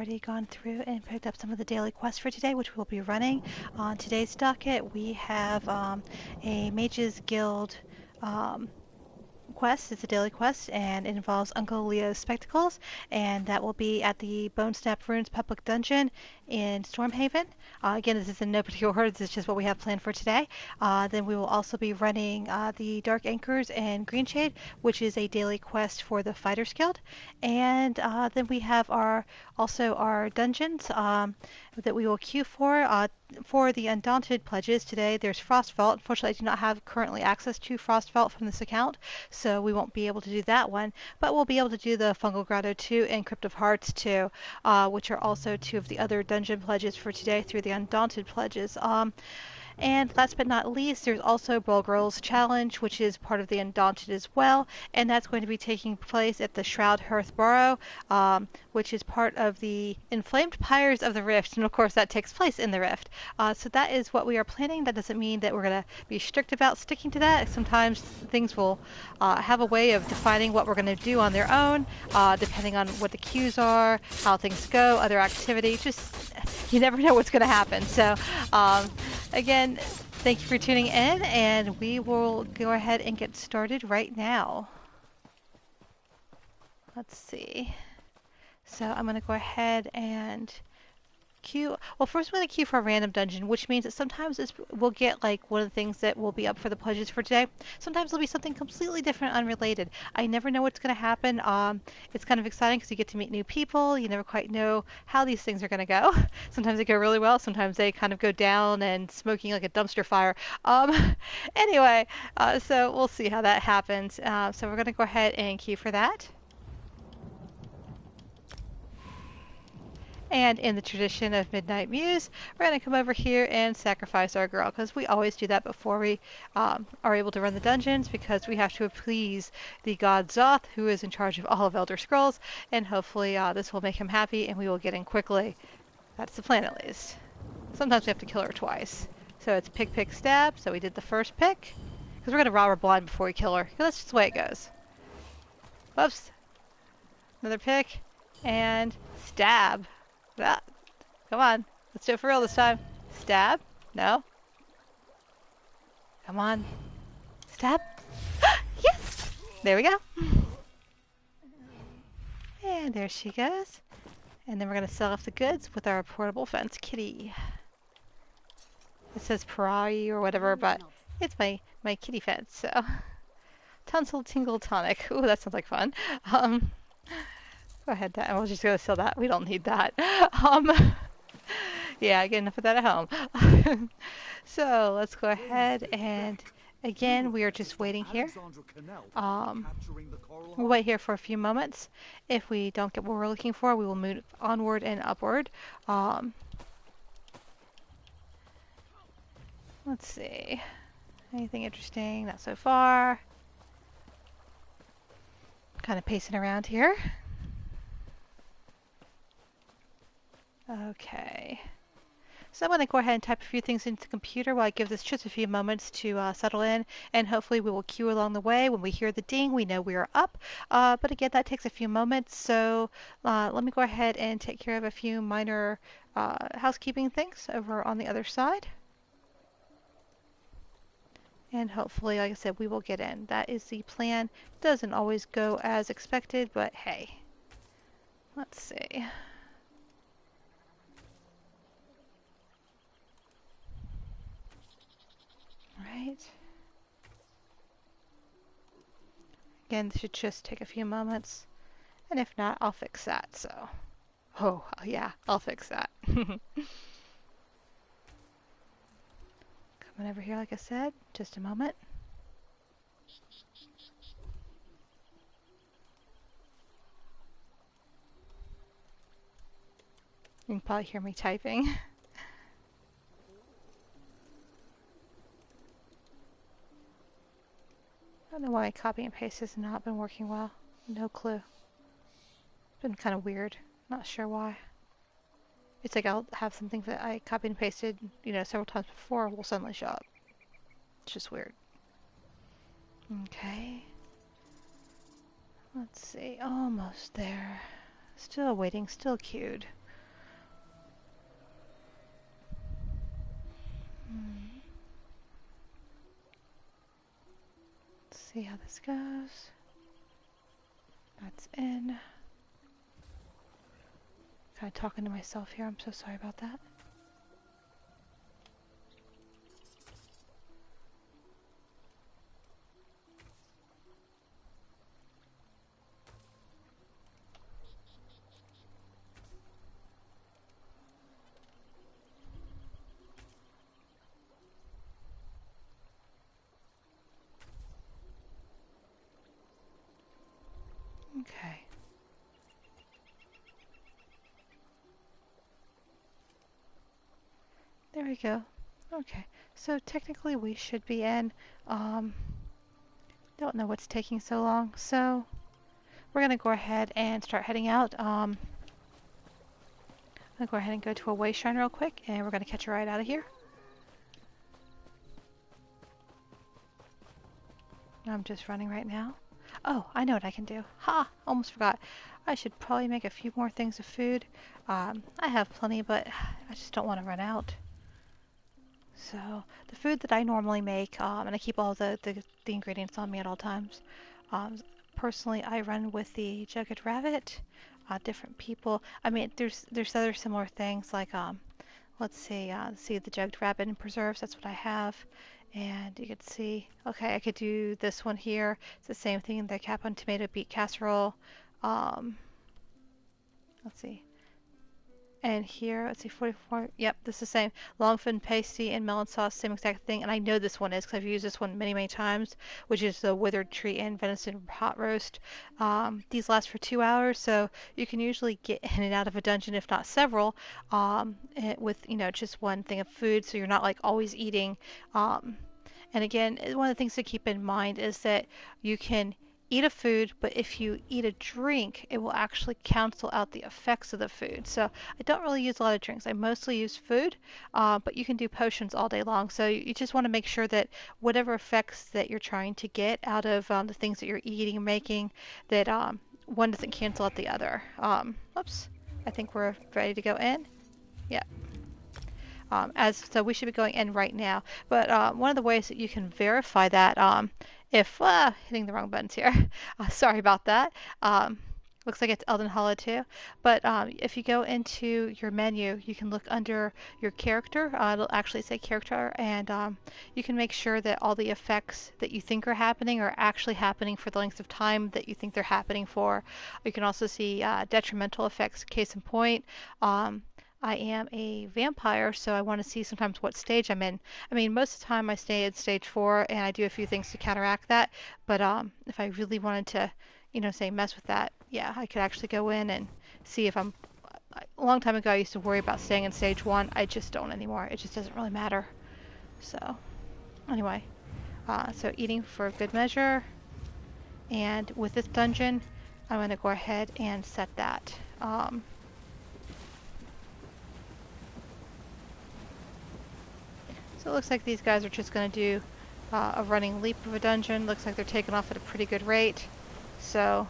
Already gone through and picked up some of the daily quests for today, which we'll be running. On today's docket, we have a Mages Guild um, quest. It's a daily quest, and it involves Uncle Leo's spectacles, and that will be at the Bone Snap Ruins public dungeon in Stormhaven. Again, this is in no particular order. This is just what we have planned for today. Then we will also be running the Dark Anchors and Greenshade, which is a daily quest for the Fighters Guild. And then we have our dungeons that we will queue for. For the Undaunted pledges today, there's Frostvault. Unfortunately, I do not have currently access to Frostvault from this account, so we won't be able to do that one. But we'll be able to do the Fungal Grotto 2 and Crypt of Hearts 2, which are also two of the other dungeon pledges for today through the Undaunted pledges. And last but not least, there's also Brawl Girls Challenge, which is part of the Undaunted as well, and that's going to be taking place at the Shroud Hearth Burrow, which is part of the Inflamed Pyres of the Rift, and of course that takes place in the Rift. So that is what we are planning. That doesn't mean that we're going to be strict about sticking to that. Sometimes things will have a way of defining what we're going to do on their own, depending on what the cues are, how things go, other activity. Just, you never know what's going to happen. So, again, thank you for tuning in, and we will go ahead and get started right now. Let's see. So I'm going to go ahead and queue. Well, first we're going to queue for a random dungeon, which means that sometimes we'll get like one of the things that will be up for the pledges for today. Sometimes it'll be something completely different, unrelated. I never know what's going to happen. It's kind of exciting because you get to meet new people. You never quite know how these things are going to go. Sometimes they go really well. Sometimes they kind of go down and smoking like a dumpster fire. Anyway, so we'll see how that happens. So we're going to go ahead and queue for that. And in the tradition of Midnight Muse, we're going to come over here and sacrifice our girl, because we always do that before we are able to run the dungeons, because we have to appease the god Zoth, who is in charge of all of Elder Scrolls, and hopefully this will make him happy and we will get in quickly. That's the plan, at least. Sometimes we have to kill her twice. So it's pick, pick, stab. So we did the first pick, because we're going to rob her blind before we kill her. That's just the way it goes. Whoops. Another pick, and stab. Ah, come on. Let's do it for real this time. Stab? No. Come on. Stab? Yes! There we go. And there she goes. And then we're going to sell off the goods with our portable fence kitty. It says Parai or whatever, but it's my kitty fence, so. Tonsil Tingle Tonic. Ooh, that sounds like fun. Go ahead, I was just going to sell that. We don't need that. Yeah, get enough of that at home. So let's go ahead and again, we are just waiting here. We'll wait here for a few moments. If we don't get what we're looking for, we will move onward and upward. Let's see. Anything interesting? Not so far. Kind of pacing around here. Okay. So I'm going to go ahead and type a few things into the computer while I give this just a few moments to settle in, and hopefully we will queue along the way. When we hear the ding, we know we are up. But again, that takes a few moments, so let me go ahead and take care of a few minor housekeeping things over on the other side. And hopefully, like I said, we will get in. That is the plan. Doesn't always go as expected, but hey. Let's see. Right. Again, this should just take a few moments. And if not, I'll fix that, so. Oh, yeah, I'll fix that. Coming over here, like I said, just a moment. You can probably hear me typing. I don't know why copy and paste has not been working well. No clue. It's been kind of weird. Not sure why. It's like I'll have something that I copied and pasted, several times before will suddenly show up. It's just weird. Okay. Let's see. Almost there. Still waiting. Still queued. Let's see how this goes. That's in. Kind of talking to myself here. I'm so sorry about that. Okay. There we go. Okay. So technically we should be in. Don't know what's taking so long. So we're going to go ahead and start heading out. I'm going to go ahead and go to a way shrine real quick, and we're going to catch a ride out of here. I'm just running right now. Oh, I know what I can do. Ha! Almost forgot. I should probably make a few more things of food. I have plenty, but I just don't want to run out. So the food that I normally make, and I keep all the ingredients on me at all times. Personally, I run with the jugged rabbit. Different people. I mean, there's other similar things like let's see the jugged rabbit and preserves. That's what I have. And you could see, okay, I could do this one here. It's the same thing, the capon tomato beet casserole. Let's see. And here, let's see, 44. Yep, this is the same. Longfin pasty and melon sauce, same exact thing. And I know this one is because I've used this one many, many times, which is the withered tree and venison hot roast. These last for 2 hours, so you can usually get in and out of a dungeon, if not several, with, just one thing of food, so you're not like always eating. And again, one of the things to keep in mind is that you can eat a food, but if you eat a drink, it will actually cancel out the effects of the food. So I don't really use a lot of drinks. I mostly use food, but you can do potions all day long. So you just want to make sure that whatever effects that you're trying to get out of the things that you're eating and making, that one doesn't cancel out the other. Oops, I think we're ready to go in. Yeah. So we should be going in right now. But one of the ways that you can verify that, if hitting the wrong buttons here, sorry about that. Looks like it's Elden Hollow too. But if you go into your menu, you can look under your character. It'll actually say character, and you can make sure that all the effects that you think are happening are actually happening for the length of time that you think they're happening for. You can also see detrimental effects. Case in point. I am a vampire, so I want to see sometimes what stage I'm in. I mean, most of the time I stay at stage 4, and I do a few things to counteract that. But if I really wanted to, say mess with that, yeah, I could actually go in and see if I'm. A long time ago, I used to worry about staying in stage 1. I just don't anymore. It just doesn't really matter. So, anyway, so eating for good measure, and with this dungeon, I'm going to go ahead and set that. So it looks like these guys are just going to do a running leap of a dungeon. Looks like they're taking off at a pretty good rate. So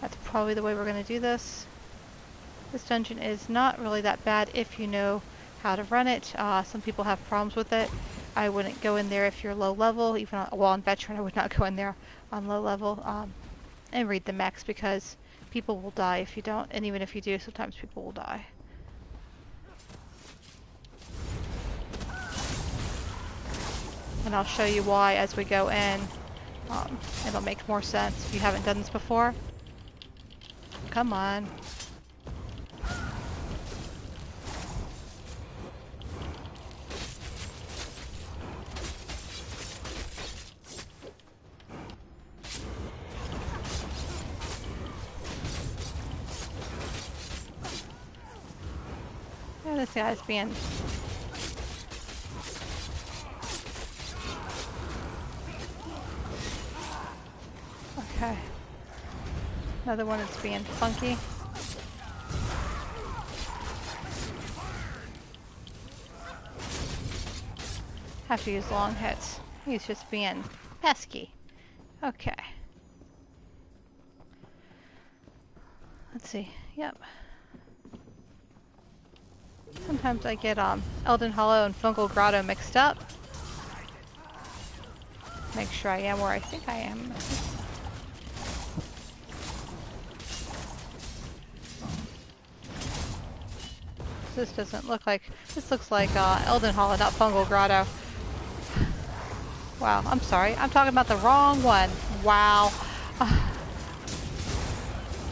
that's probably the way we're going to do this. This dungeon is not really that bad if you know how to run it. Some people have problems with it. I wouldn't go in there if you're low level. Even on veteran, I would not go in there on low level and read the mechs, because people will die if you don't. And even if you do, sometimes people will die. And I'll show you why as we go in. It'll make more sense if you haven't done this before. Come on. Yeah, this guy's being... Okay. Another one that's being funky. Have to use long hits. He's just being pesky. Okay. Let's see. Yep. Sometimes sometimes I get Elden Hollow and Fungal Grotto mixed up. Make sure I am where I think I am. This doesn't look like, this looks like Elden Hollow, not Fungal Grotto. Wow, I'm sorry. I'm talking about the wrong one. Wow.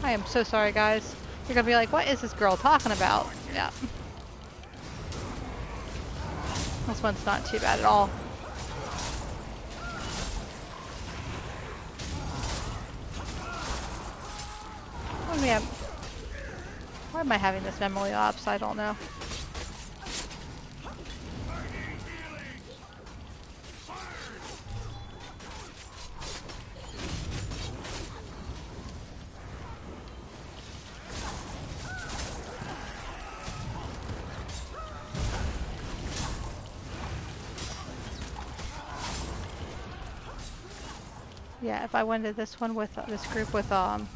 I am so sorry, guys. You're gonna be like, what is this girl talking about? Yeah. This one's not too bad at all. What do we have? Why am I having this memory lapse? I don't know. Yeah, if I went to this one with this group with Fungal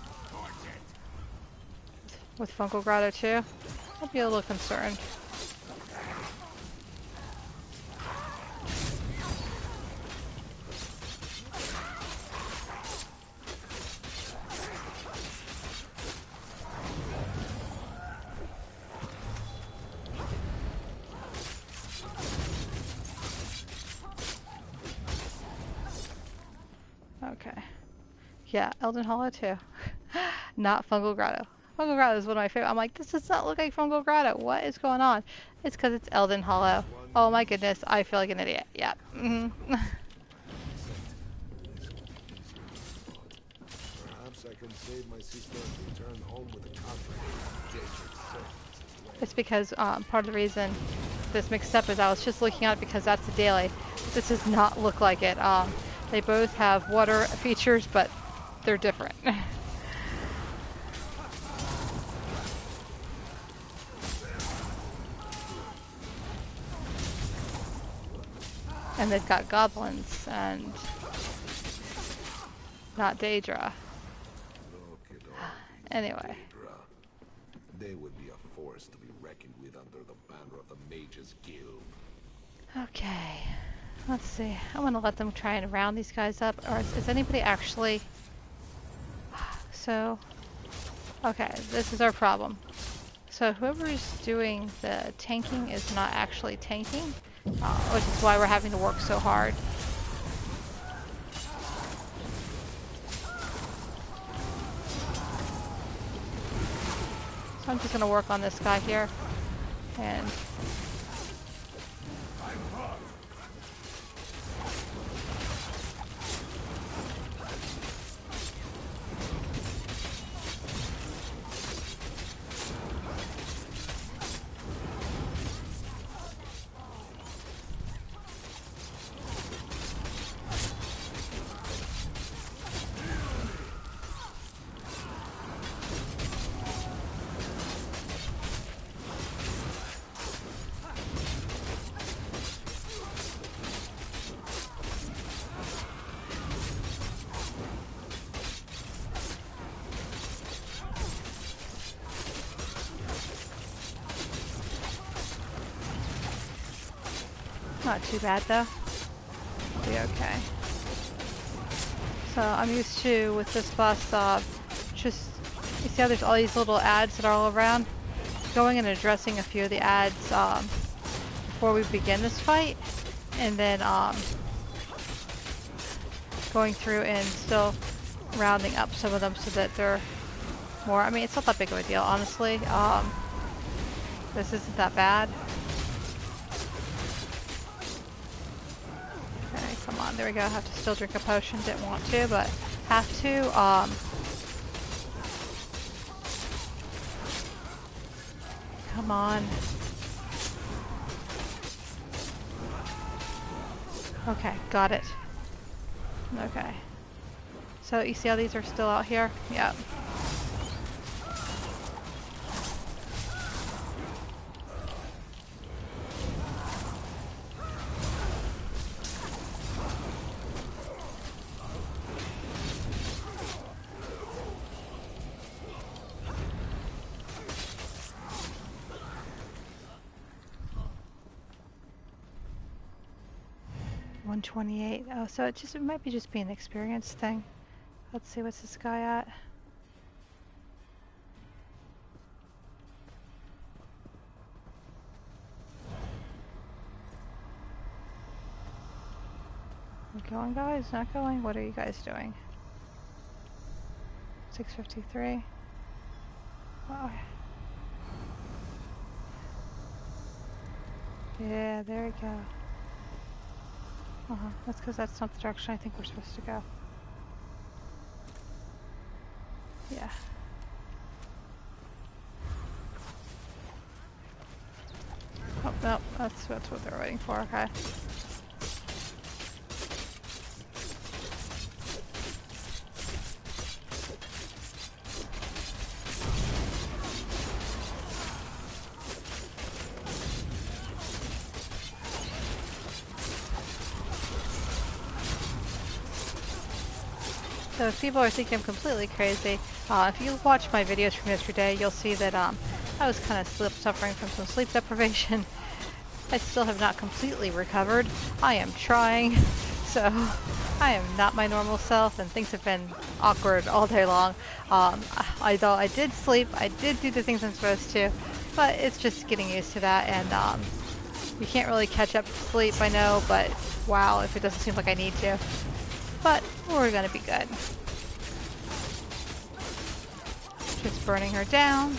Grotto too, I'd be a little concerned. Okay. Yeah, Elden Hollow too. Not Fungal Grotto. Fungal Grotto is one of my favorite. I'm like, this does not look like Fungal Grotto. What is going on? It's because it's Elden Hollow. Oh my goodness, I feel like an idiot. Yeah. Mm-hmm. Perhaps I can save my sister and return home with a contract. It's because part of the reason this mixed up is I was just looking at it because that's the daily. This does not look like it. They both have water features, but they're different. And they've got goblins and not Daedra. Anyway. They would be a force to be reckoned with under the banner of the Mages Guild. Okay. Let's see. I want to let them try and round these guys up. Or is anybody actually... So... Okay, this is our problem. So whoever's doing the tanking is not actually tanking, which is why we're having to work so hard. So I'm just going to work on this guy here. And... Not too bad though. Be okay. So I'm used to, with this class, just, you see how there's all these little ads that are all around? Going and addressing a few of the ads before we begin this fight, and then going through and still rounding up some of them so that they're more, I mean, it's not that big of a deal, honestly. This isn't that bad. Okay, come on, there we go. I have to still drink a potion. Didn't want to, but have to. Come on. Okay, got it. Okay. So you see how these are still out here? Yep. 128. Oh, so it might be just being an experience thing. Let's see, what's this guy at? You going, guys? Not going? What are you guys doing? 653. Wow. Yeah, there we go. That's because that's not the direction I think we're supposed to go. Yeah. Oh, no, that's what they're waiting for, okay. So if people are thinking I'm completely crazy, if you watch my videos from yesterday, you'll see that I was kind of suffering from some sleep deprivation. I still have not completely recovered. I am trying, so I am not my normal self, and things have been awkward all day long. Although I did sleep, I did do the things I'm supposed to, but it's just getting used to that, and you can't really catch up to sleep, I know, but wow, if it doesn't seem like I need to. But we're gonna be good. Just burning her down.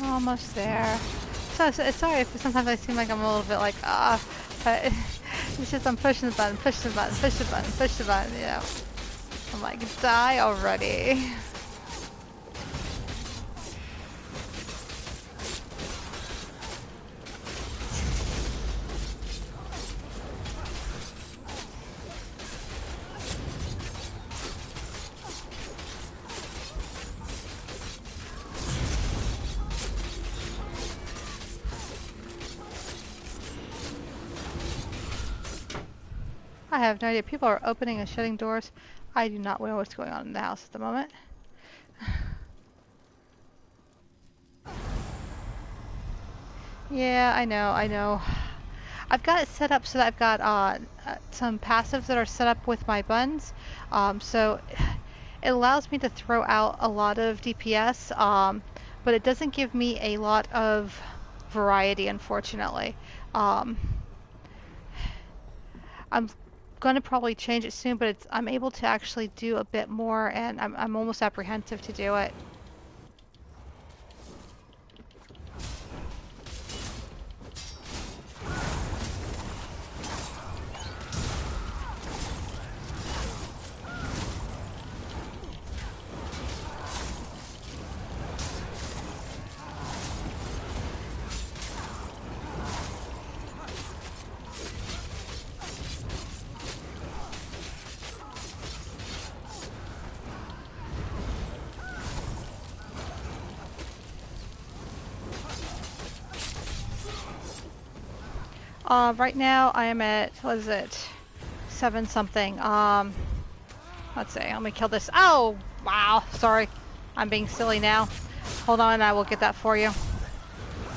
Almost there. So sorry if sometimes I seem like I'm a little bit like, but it's just I'm pushing the button, push the button, push the button, push the button, you know. I'm like, die already. I have no idea. People are opening and shutting doors. I do not know what's going on in the house at the moment. Yeah, I know. I've got it set up so that I've got some passives that are set up with my buttons. So it allows me to throw out a lot of DPS, but it doesn't give me a lot of variety, unfortunately. I'm going to probably change it soon, but I'm able to actually do a bit more, and I'm almost apprehensive to do it. Right now I am at, what is it, 7 something. Let's see, let me kill this. Oh, wow, sorry. I'm being silly now. Hold on, I will get that for you.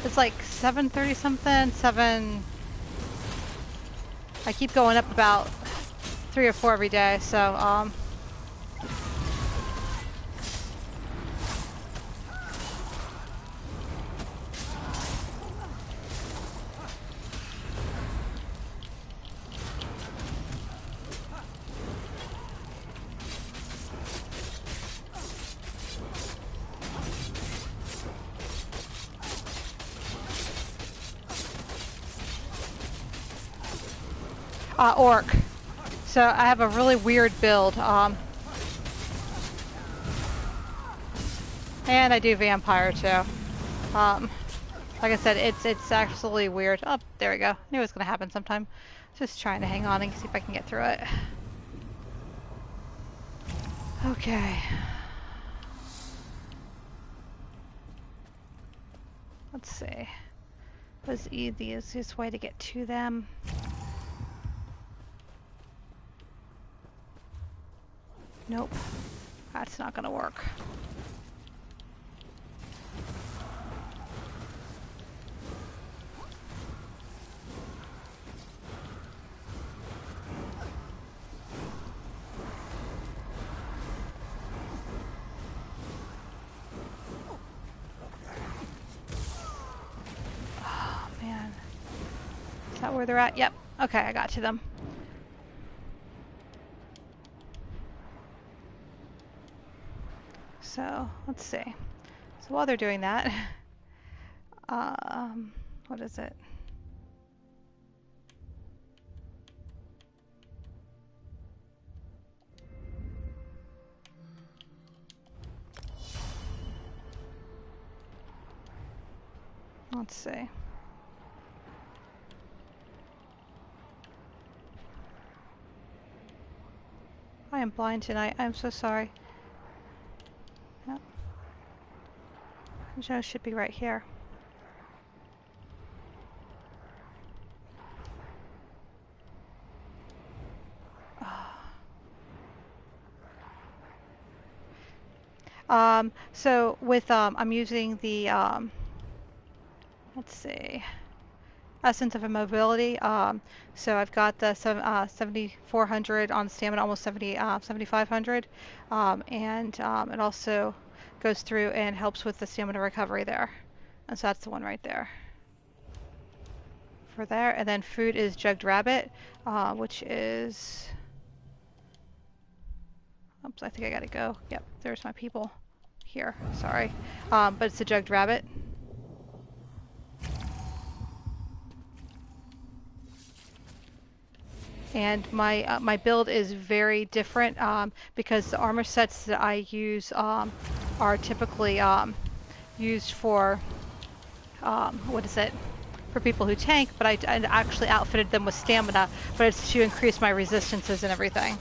It's like 7:30 something, 7... I keep going up about 3 or 4 every day, so, orc. So I have a really weird build. And I do vampire too. Like I said, it's actually weird. Oh, there we go. I knew it was gonna happen sometime. Just trying to hang on and see if I can get through it. Okay. Let's see. Was the easiest way to get to them? Nope. That's not gonna work. Oh man. Is that where they're at? Yep. Okay, I got to them. So, let's see. So while they're doing that, what is it? Let's see. I am blind tonight. I'm so sorry. Yep. Joe should be right here. So with I'm using the let's see, essence of immobility. So I've got the 7,400 on stamina, almost 7,500, and it also goes through and helps with the stamina recovery there. And so that's the one right there. For there, and then food is jugged rabbit, which is. Oops, I think I gotta go. Yep, there's my people here. Sorry, but it's a jugged rabbit. And my build is very different because the armor sets that I use are typically used for what is it? For people who tank, but I actually outfitted them with stamina, but it's to increase my resistances and everything.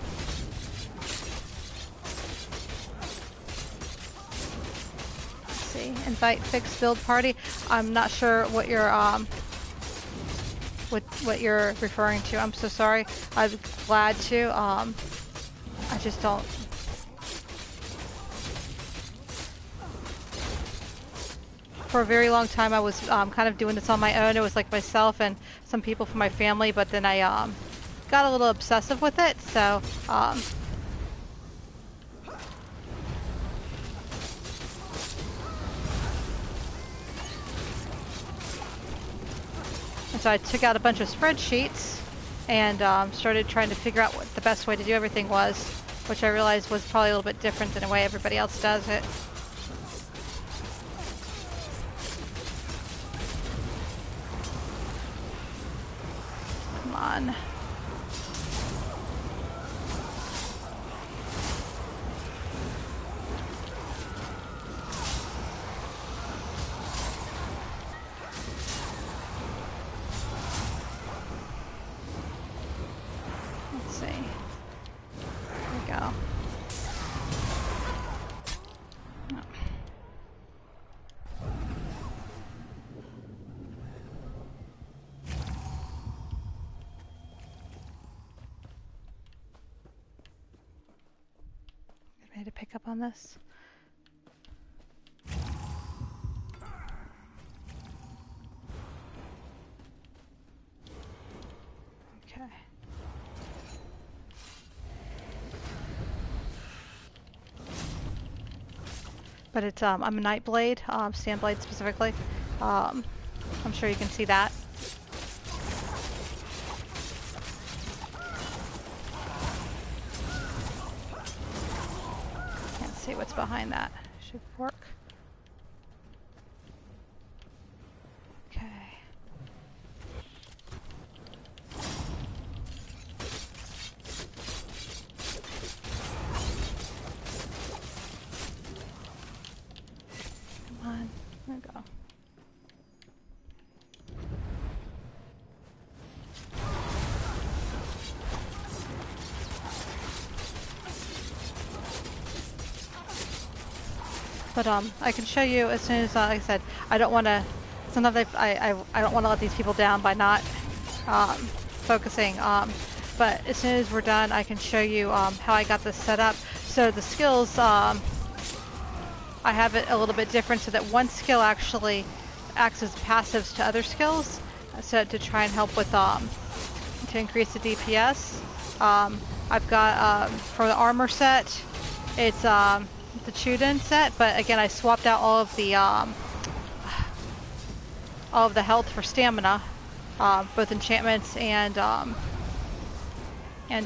Let's see, invite fixed build party. I'm not sure what you're referring to. I'm so sorry. I'm glad to. I just don't. For a very long time, I was kind of doing this on my own. It was like myself and some people from my family, but then I got a little obsessive with it. So, and so I took out a bunch of spreadsheets and started trying to figure out what the best way to do everything was, which I realized was probably a little bit different than the way everybody else does it. Come on. Let's see. There we go. Oh. Ready to pick up on this? Okay. But it's I'm a Nightblade, Sandblade specifically. I'm sure you can see that. Can't see what's behind that. Should work. Okay. Come on. There we go. But I can show you as soon as, like I said, I don't want to. Sometimes I don't want to let these people down by not focusing. But as soon as we're done, I can show you how I got this set up. So the skills, I have it a little bit different so that one skill actually acts as passives to other skills, so to try and help with to increase the DPS. I've got for the armor set, it's the Chuden set, but again I swapped out all of the health for stamina, both enchantments and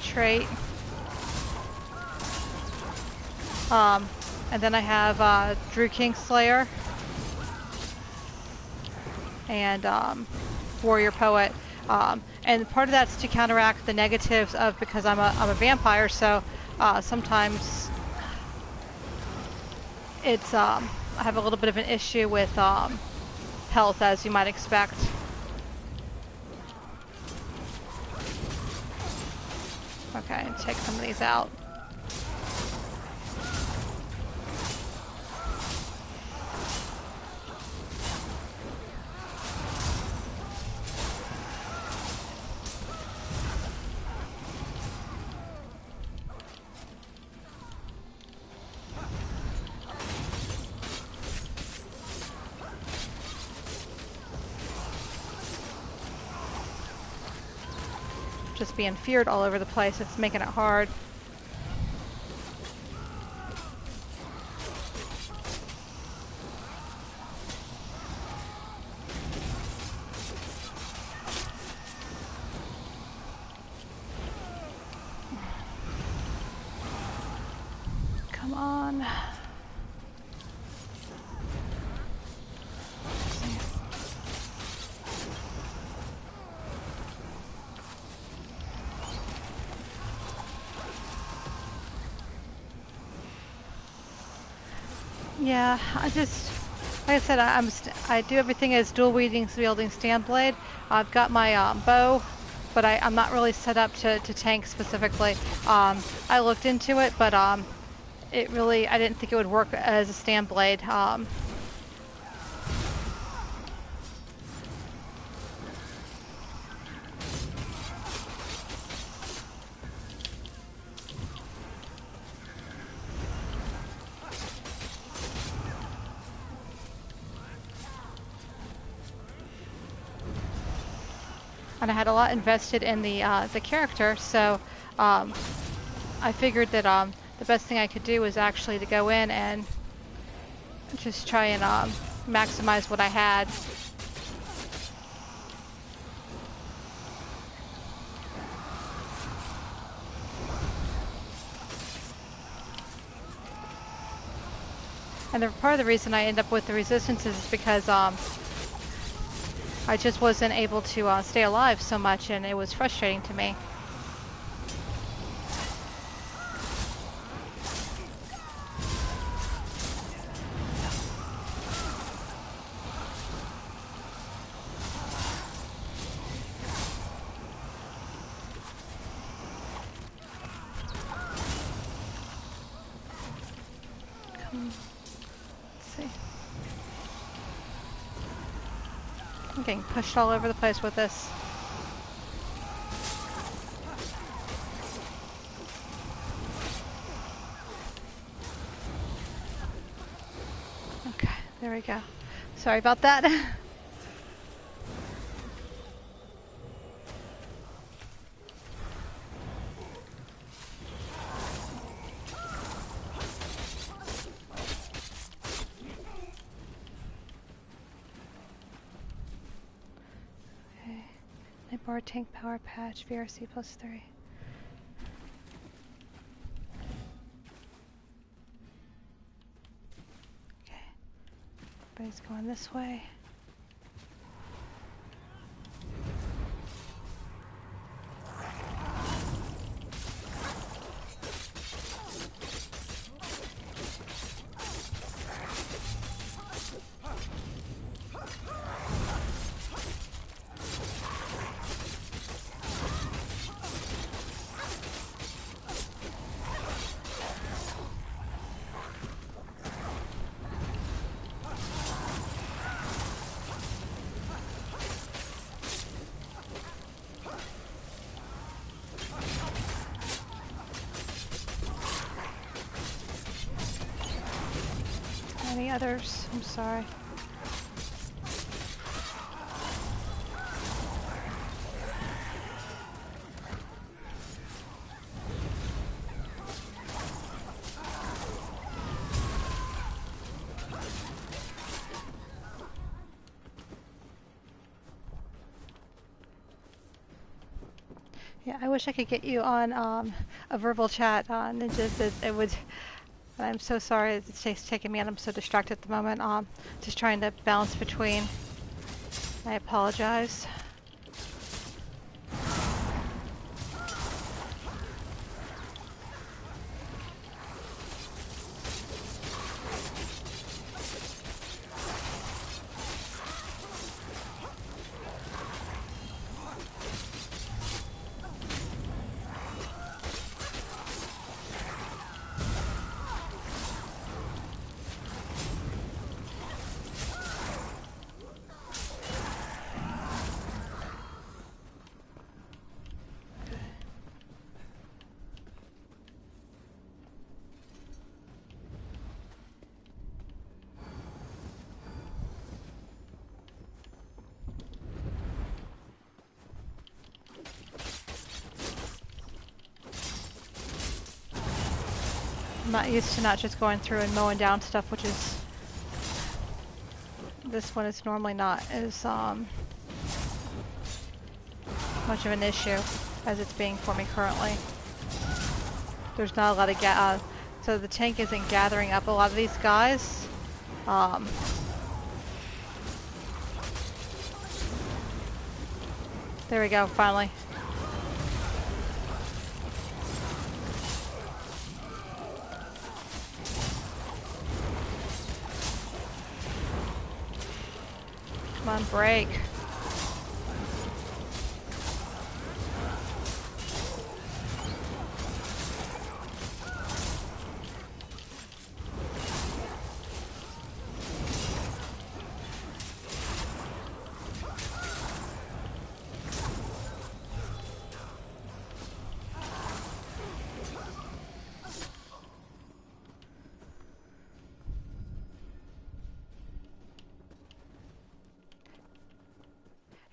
trait. And then I have Drew Kingslayer and Warrior Poet. And part of that's to counteract the negatives of, because I'm a vampire, so sometimes it's I have a little bit of an issue with health, as you might expect. Okay, take some of these out. Just being feared all over the place, it's making it hard. Come on. Yeah, I just, like I said, I do everything as dual wielding stand blade. I've got my bow, but I'm not really set up to tank specifically. I looked into it, but it really, I didn't think it would work as a stand blade. And I had a lot invested in the character, so I figured that the best thing I could do was actually to go in and just try and maximize what I had. And part of the reason I end up with the resistances is because I just wasn't able to stay alive so much, and it was frustrating to me. Let's see. I'm getting pushed all over the place with this. Okay, there we go. Sorry about that. Bar tank power patch, VRC +3. Okay. Everybody's going this way. Any others? I'm sorry. Yeah, I wish I could get you on a verbal chat on Ninja. It would. I'm so sorry it's taking me, and I'm so distracted at the moment. Just trying to balance between. I apologize. I'm not used to not just going through and mowing down stuff, which is this one is normally not as much of an issue as it's being for me currently. There's not a lot of so the tank isn't gathering up a lot of these guys. There we go, finally. Come on, break.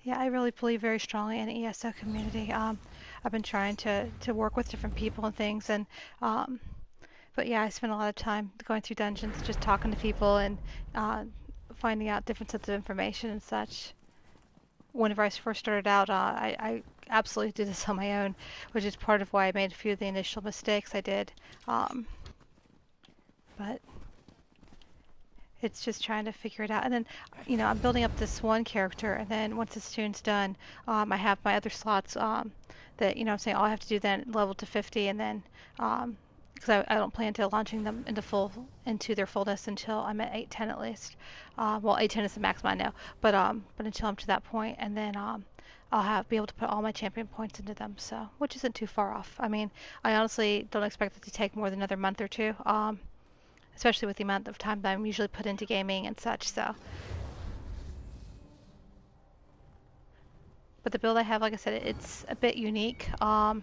Yeah, I really believe very strongly in the ESO community. I've been trying to work with different people and things, and but yeah, I spend a lot of time going through dungeons, just talking to people and finding out different sets of information and such. Whenever I first started out, I absolutely did this on my own, which is part of why I made a few of the initial mistakes I did. But it's just trying to figure it out. And then, I'm building up this one character, and then once this tune's done, I have my other slots that, I'm saying all I have to do then level to 50, and then, because I don't plan to launching them into their fullness until I'm at 810 at least. Well, 810 is the maximum I know, but until I'm to that point, and then I'll be able to put all my champion points into them, so which isn't too far off. I mean, I honestly don't expect it to take more than another month or two. Especially with the amount of time that I'm usually put into gaming and such, so. But the build I have, like I said, it's a bit unique. And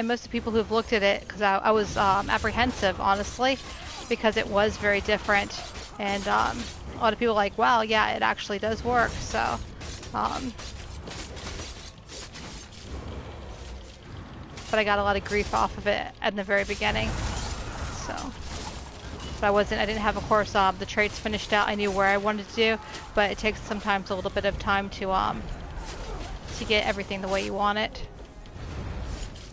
most of the people who've looked at it, because I was apprehensive, honestly, because it was very different. And a lot of people are like, wow, yeah, it actually does work, so. But I got a lot of grief off of it at the very beginning. So, but I didn't have, of course, the traits finished out. I knew where I wanted to do, but it takes sometimes a little bit of time to get everything the way you want it.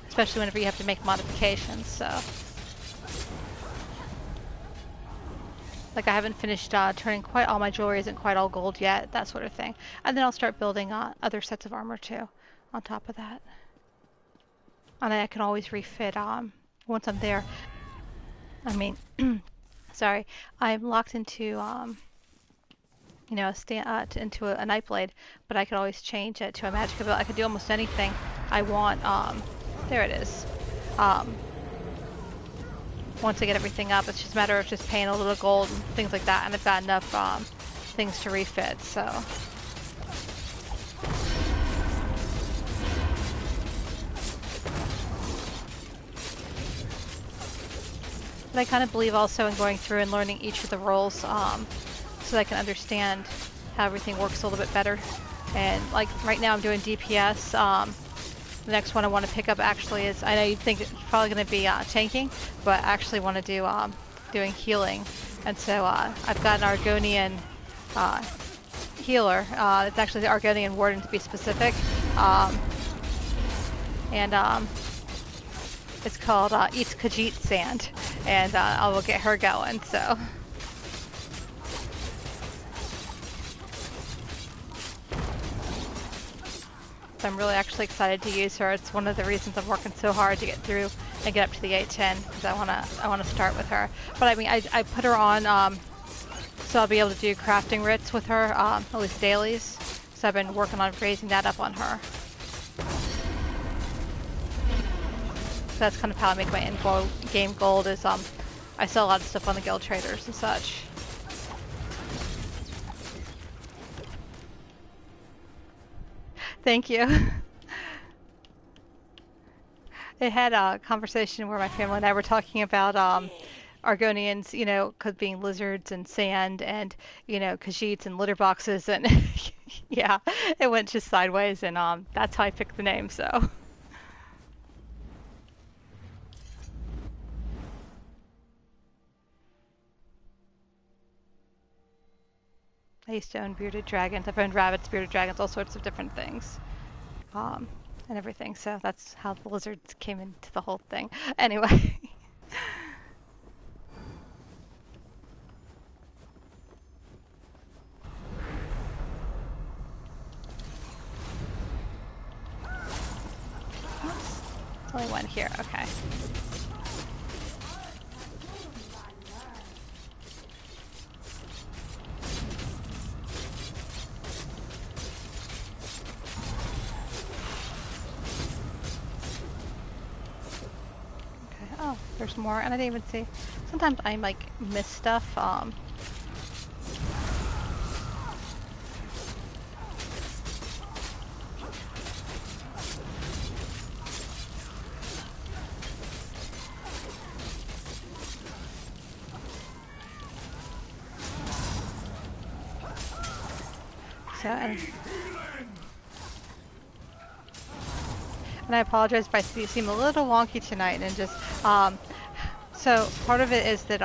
Especially whenever you have to make modifications, so. Like, I haven't finished turning quite all my jewelry, isn't quite all gold yet, that sort of thing. And then I'll start building other sets of armor, too, on top of that. And I can always refit once I'm there. I mean, sorry, I'm locked into, into a night blade, but I could always change it to a magic ability. I could do almost anything I want. There it is. Once I get everything up, it's just a matter of just paying a little gold and things like that, and I've got enough things to refit, so. But I kind of believe also in going through and learning each of the roles so that I can understand how everything works a little bit better. And like right now I'm doing DPS. The next one I want to pick up actually is, I know you think it's probably going to be tanking, but I actually want to do doing healing. And so I've got an Argonian healer. It's actually the Argonian Warden to be specific. And it's called Eats Khajiit Sand. And I will get her going, so. So I'm really actually excited to use her. It's one of the reasons I'm working so hard to get through and get up to the 810, because I wanna start with her. But I mean, I put her on so I'll be able to do crafting writs with her, at least dailies. So I've been working on raising that up on her. So that's kind of how I make my end game gold is I sell a lot of stuff on the guild traders and such. Thank you. I had a conversation where my family and I were talking about Argonians, you know, being lizards and sand and, you know, Khajiits and litter boxes and yeah, it went just sideways and that's how I picked the name, so. I used to own bearded dragons. I've owned rabbits, bearded dragons, all sorts of different things. Um, and everything, so that's how the lizards came into the whole thing. Anyway. There's only one here, okay. Oh, there's more, and I didn't even see. Sometimes I like miss stuff. So, and I apologize if I seem a little wonky tonight, and just so part of it is that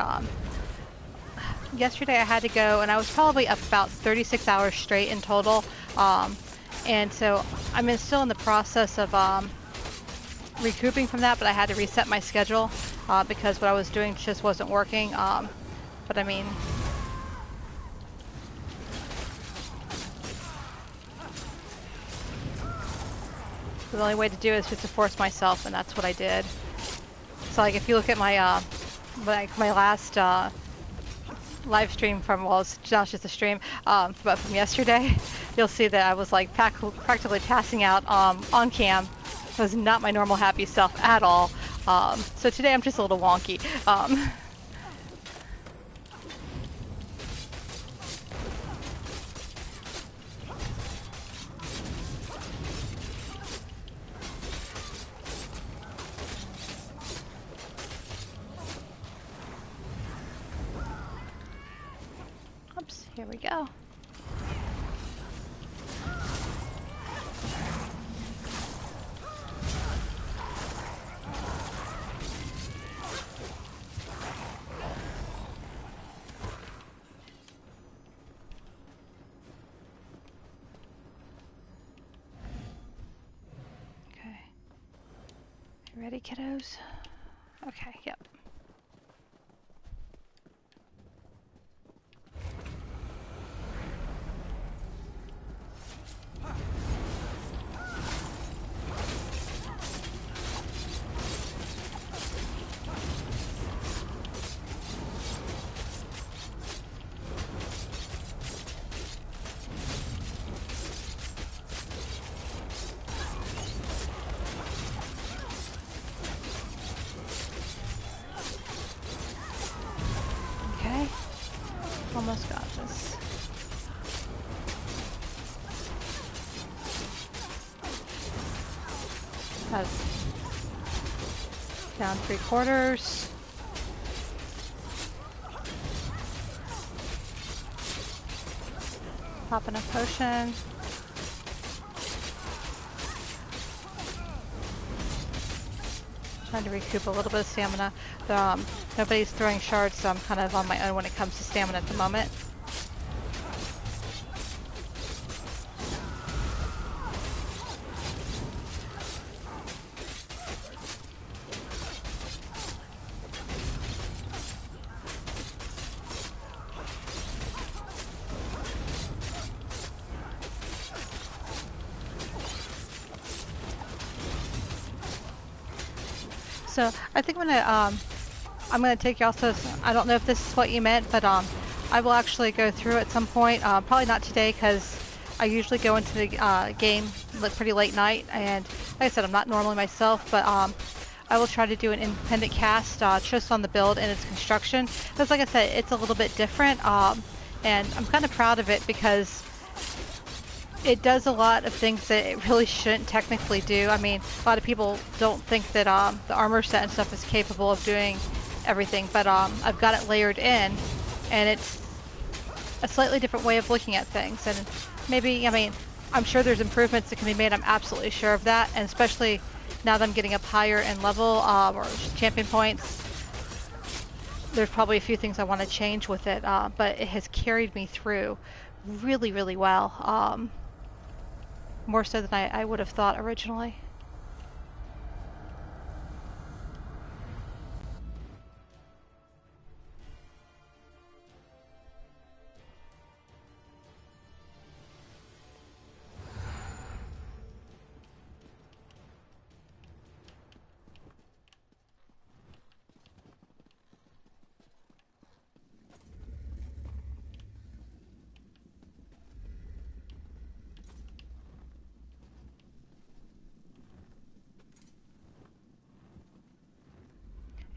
yesterday I had to go, and I was probably up about 36 hours straight in total, and so I'm still in the process of recouping from that, but I had to reset my schedule because what I was doing just wasn't working. But I mean, the only way to do it is just to force myself, and that's what I did. So like if you look at my my last live stream from, well, it's not just a stream, but from yesterday, you'll see that I was like practically passing out on cam. It was not my normal happy self at all. So today I'm just a little wonky. Oops, here we go. Okay. You ready, kiddos? Okay, yep. Okay. Almost got this. That's down 3/4. Popping a potion. Trying to recoup a little bit of stamina. Nobody's throwing shards, so I'm kind of on my own when it comes to stamina at the moment. So I think I'm gonna take you also. I don't know if this is what you meant, but I will actually go through at some point. Probably not today because I usually go into the game pretty late night, and like I said, I'm not normally myself, but I will try to do an independent cast just on the build and its construction. Because like I said, it's a little bit different, and I'm kind of proud of it because it does a lot of things that it really shouldn't technically do. I mean, a lot of people don't think that the armor set and stuff is capable of doing everything, but I've got it layered in, and it's a slightly different way of looking at things. And maybe, I mean, I'm sure there's improvements that can be made. I'm absolutely sure of that, and especially now that I'm getting up higher in level or champion points, there's probably a few things I want to change with it, but it has carried me through really, really well. More so than I would have thought originally.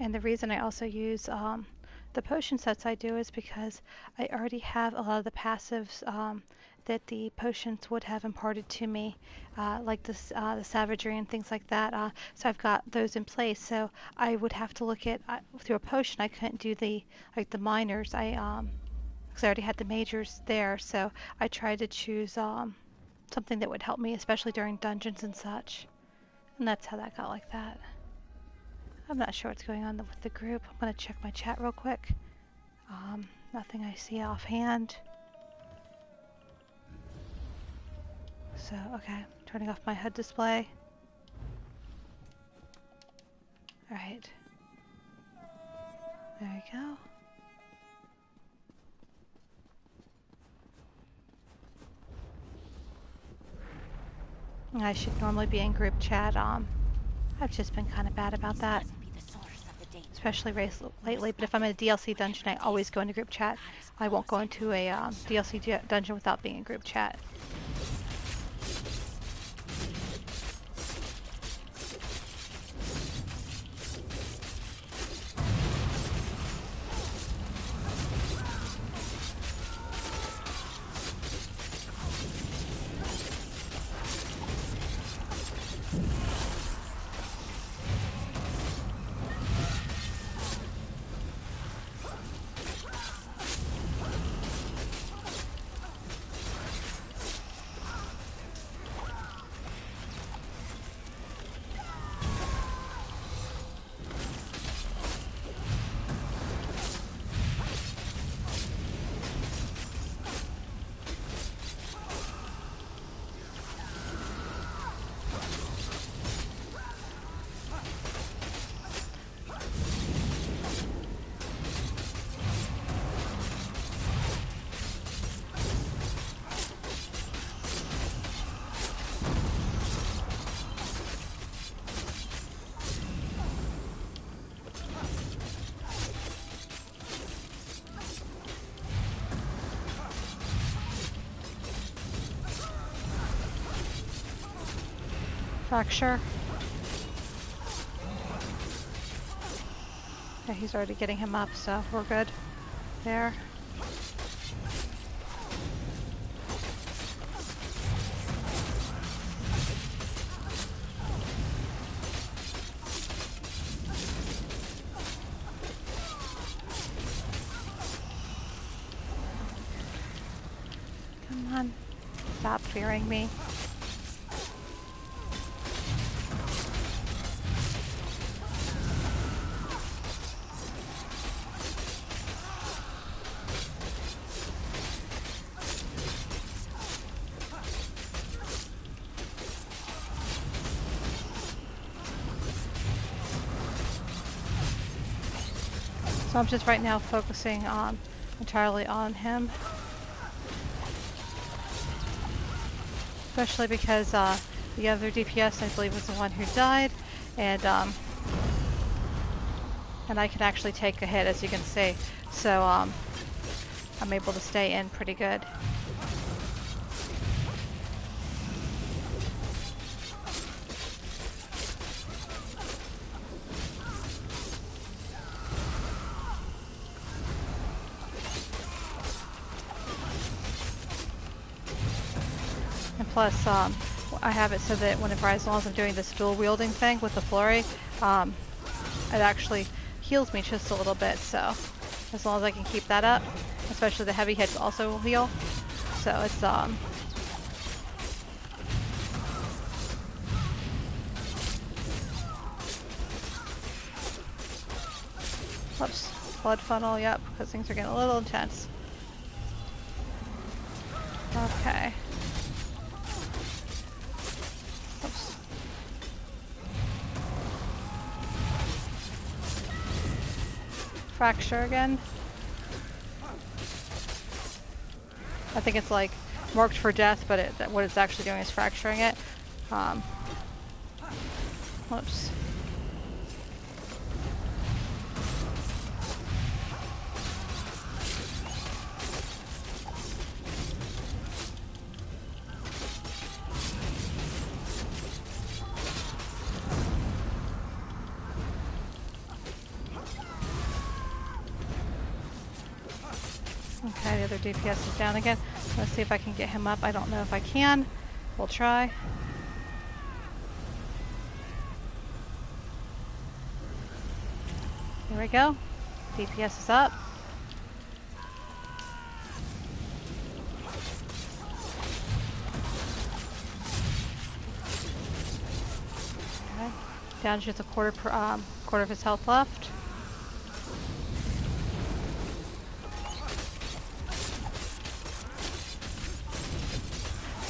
And the reason I also use the potion sets I do is because I already have a lot of the passives that the potions would have imparted to me, like this, the savagery and things like that. So I've got those in place. So I would have to look at through a potion. I couldn't do the minors. Because I already had the majors there. So I tried to choose something that would help me, especially during dungeons and such. And that's how that got like that. I'm not sure what's going on with the group. I'm going to check my chat real quick. Nothing I see offhand. So, okay, turning off my HUD display. Alright. There you go. I should normally be in group chat. I've just been kind of bad about that, especially lately. But if I'm in a DLC dungeon, I always go into group chat. I won't go into a DLC dungeon without being in group chat. Fracture. Yeah, he's already getting him up, so we're good there. Come on. Stop fearing me. So I'm just right now focusing on entirely on him. Especially because the other DPS, I believe, was the one who died, and I can actually take a hit, as you can see. So I'm able to stay in pretty good. And plus, I have it so that whenever, as long as I'm doing this dual wielding thing with the flurry, it actually heals me just a little bit. So as long as I can keep that up, especially the heavy hits also will heal. So it's Whoops, blood funnel. Yep, because things are getting a little intense. Okay. Oops. Fracture again. I think it's like marked for death, but what it's actually doing is fracturing it. Whoops. Okay, the other DPS is down again. Let's see if I can get him up. I don't know if I can. We'll try. Here we go. DPS is up. Okay. Down to just a quarter of his health left.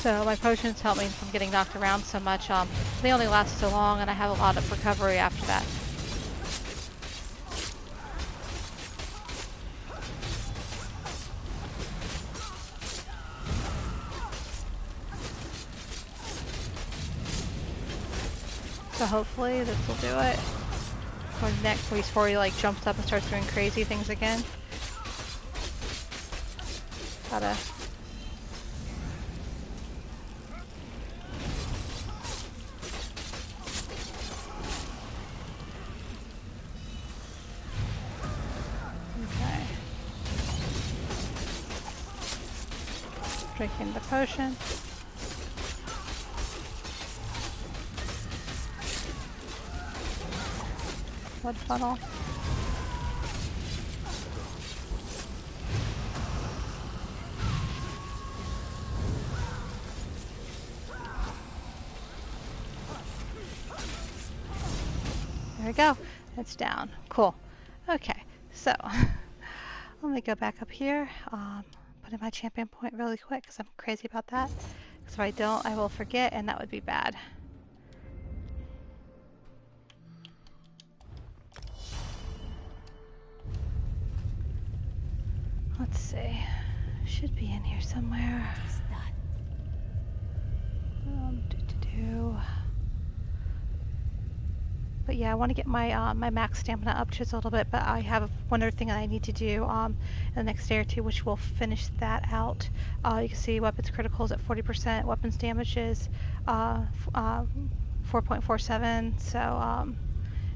So my potions help me from getting knocked around so much. They only last so long, and I have a lot of recovery after that. So hopefully this will do it. Or next, before he like jumps up and starts doing crazy things again. Gotta. Okay. Drinking the potion. Blood funnel. There we go. It's down. Cool. Okay, so let me go back up here. Put in my champion point really quick because I'm crazy about that. Because if I don't, I will forget, and that would be bad. Let's see. Should be in here somewhere. But yeah, I want to get my my max stamina up just a little bit. But I have one other thing that I need to do in the next day or two, which will finish that out. You can see weapons criticals at 40%. Weapons damage is 4.47. So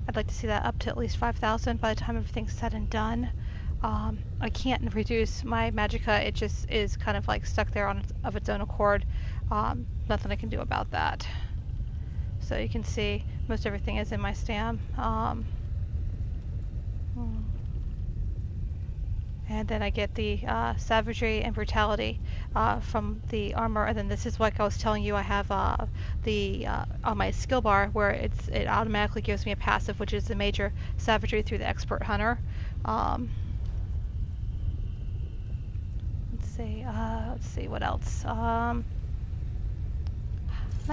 I'd like to see that up to at least 5,000 by the time everything's said and done. I can't reduce my magicka. It just is kind of like stuck there of its own accord. Nothing I can do about that. So you can see most everything is in my stam. And then I get the savagery and brutality from the armor. And then this is like I was telling you, I have the on my skill bar where it automatically gives me a passive, which is the major savagery through the expert hunter. Um, let's see what else. I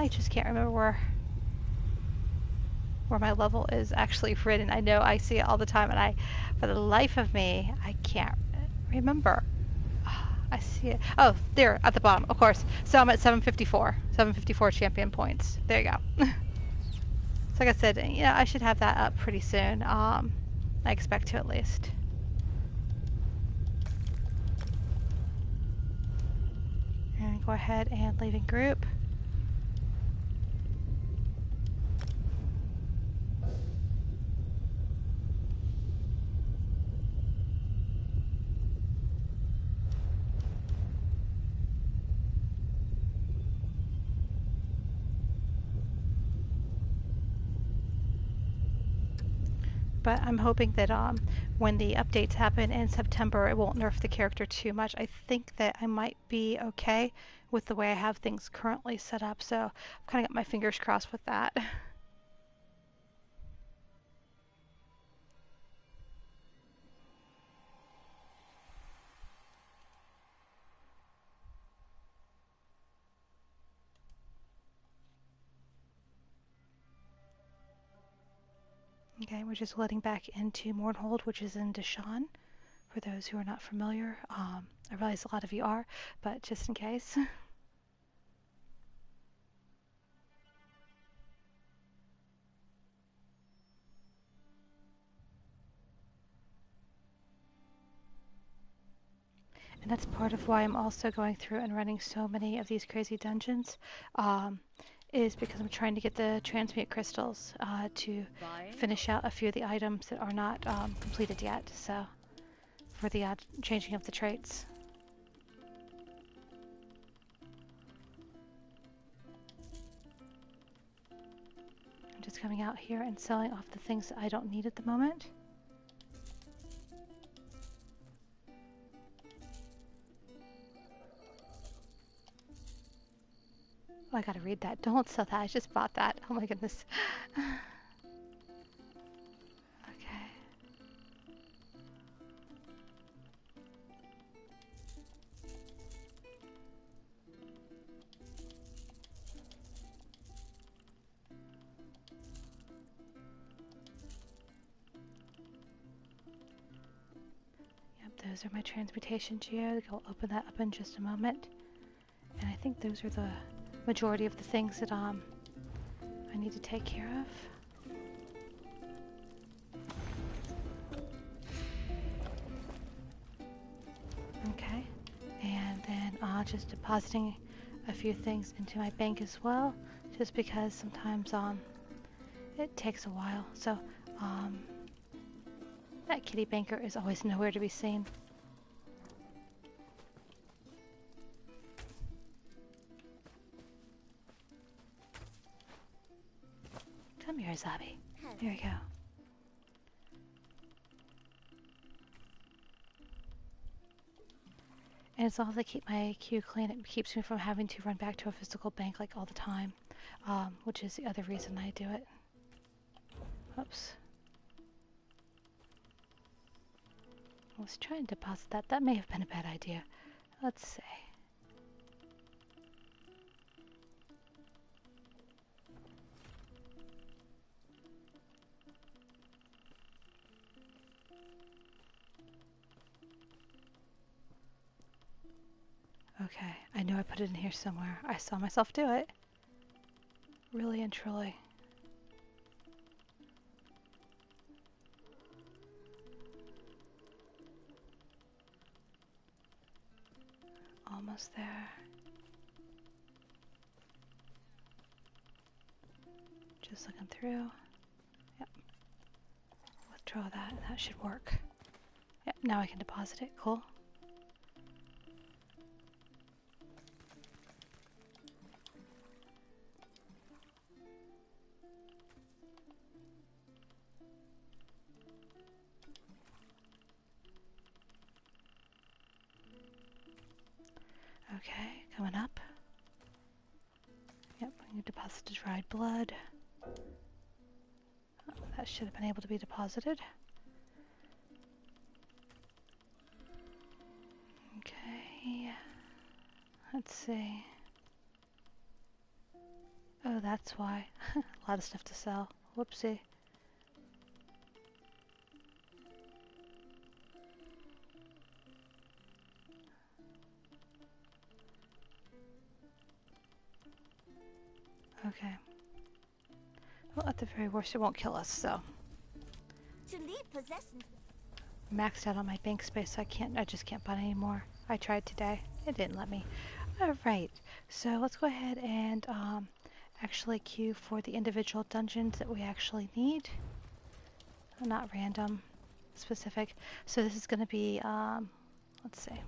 just can't remember where my level is actually written. I know I see it all the time, and for the life of me, I can't remember. I see it. Oh, there at the bottom, of course. So I'm at 754. 754 champion points. There you go. So like I said, yeah, I should have that up pretty soon. I expect to at least. And go ahead and leave in group. But I'm hoping that when the updates happen in September, it won't nerf the character too much. I think that I might be okay with the way I have things currently set up, so I've kind of got my fingers crossed with that. Okay, we're just letting back into Mournhold, which is in Deshawn, for those who are not familiar. I realize a lot of you are, but just in case. And that's part of why I'm also going through and running so many of these crazy dungeons, is because I'm trying to get the transmute crystals to finish out a few of the items that are not completed yet. So, for the changing of the traits. I'm just coming out here and selling off the things that I don't need at the moment. Oh, I gotta read that. Don't sell that. I just bought that. Oh my goodness. Okay. Yep, those are my transmutation geodes. I'll open that up in just a moment. And I think those are the majority of the things that I need to take care of. Okay, and then just depositing a few things into my bank as well, just because sometimes it takes a while. So that kitty banker is always nowhere to be seen. Come here, Zabi. There we go. And as long as I keep my queue clean, it keeps me from having to run back to a physical bank like all the time, which is the other reason I do it. Oops. Let's try and deposit that. That may have been a bad idea. Let's see. Okay, I know I put it in here somewhere. I saw myself do it. Really and truly. Almost there. Just looking through. Yep. Withdraw that. That should work. Yep, now I can deposit it. Cool. Okay, coming up. Yep, you deposited dried blood. Oh, that should have been able to be deposited. Okay, let's see. Oh, that's why. A lot of stuff to sell. Whoopsie. Okay. Well, at the very worst, it won't kill us, so. To leave possession. Maxed out on my bank space, so I just can't buy anymore. I tried today. It didn't let me. Alright, so let's go ahead and actually queue for the individual dungeons that we actually need. Not random, specific. So this is going to be, let's see.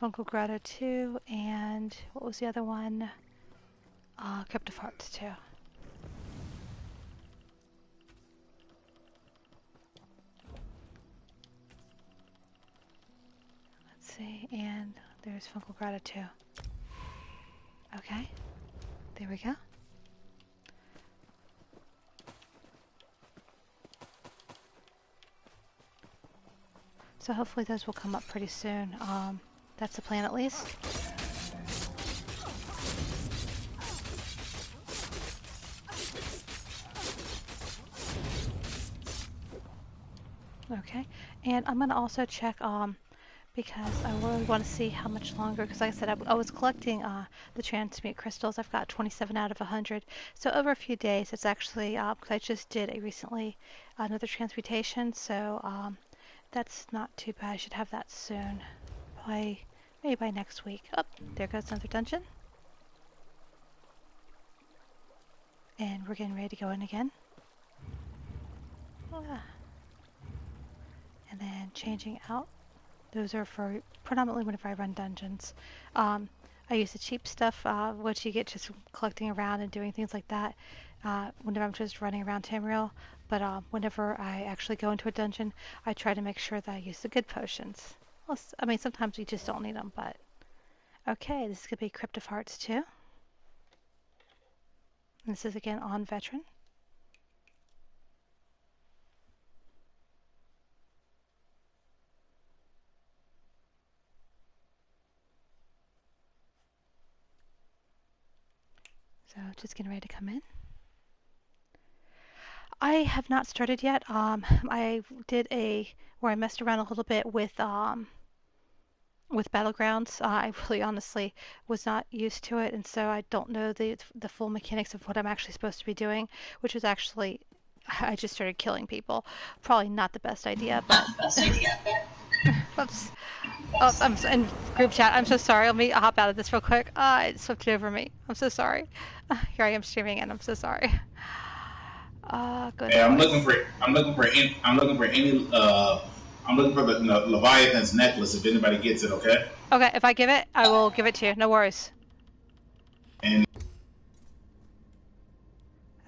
Fungal Grotto 2, and what was the other one? Crypt of Hearts 2. Let's see, and there's Fungal Grotto 2. Okay, there we go. So hopefully those will come up pretty soon. That's the plan at least. Okay, and I'm going to also check because I really want to see how much longer, because like I said, I was collecting the transmute crystals. I've got 27 out of 100. So over a few days, it's actually, because I just did recently another transmutation, so that's not too bad. I should have that soon. Probably, maybe by next week. Oh, there goes another dungeon. And we're getting ready to go in again. Ah. And then changing out. Those are for predominantly whenever I run dungeons. I use the cheap stuff, which you get just collecting around and doing things like that whenever I'm just running around Tamriel. But whenever I actually go into a dungeon, I try to make sure that I use the good potions. Well, I mean, sometimes you just don't need them, but... Okay, this is going to be Crypt of Hearts 2. And this is again on Veteran. So just getting ready to come in. I have not started yet. I did where I messed around a little bit with Battlegrounds. I really honestly was not used to it, and so I don't know the full mechanics of what I'm actually supposed to be doing, which was actually I just started killing people. Probably not the best idea, but oops. Oh, I'm in group chat. I'm so sorry. Let me hop out of this real quick. It slipped over me. I'm so sorry. Here I am streaming, and I'm so sorry. Goodness. Hey, I'm looking for the Leviathan's necklace. If anybody gets it, okay? Okay, if I give it, I will give it to you. No worries. And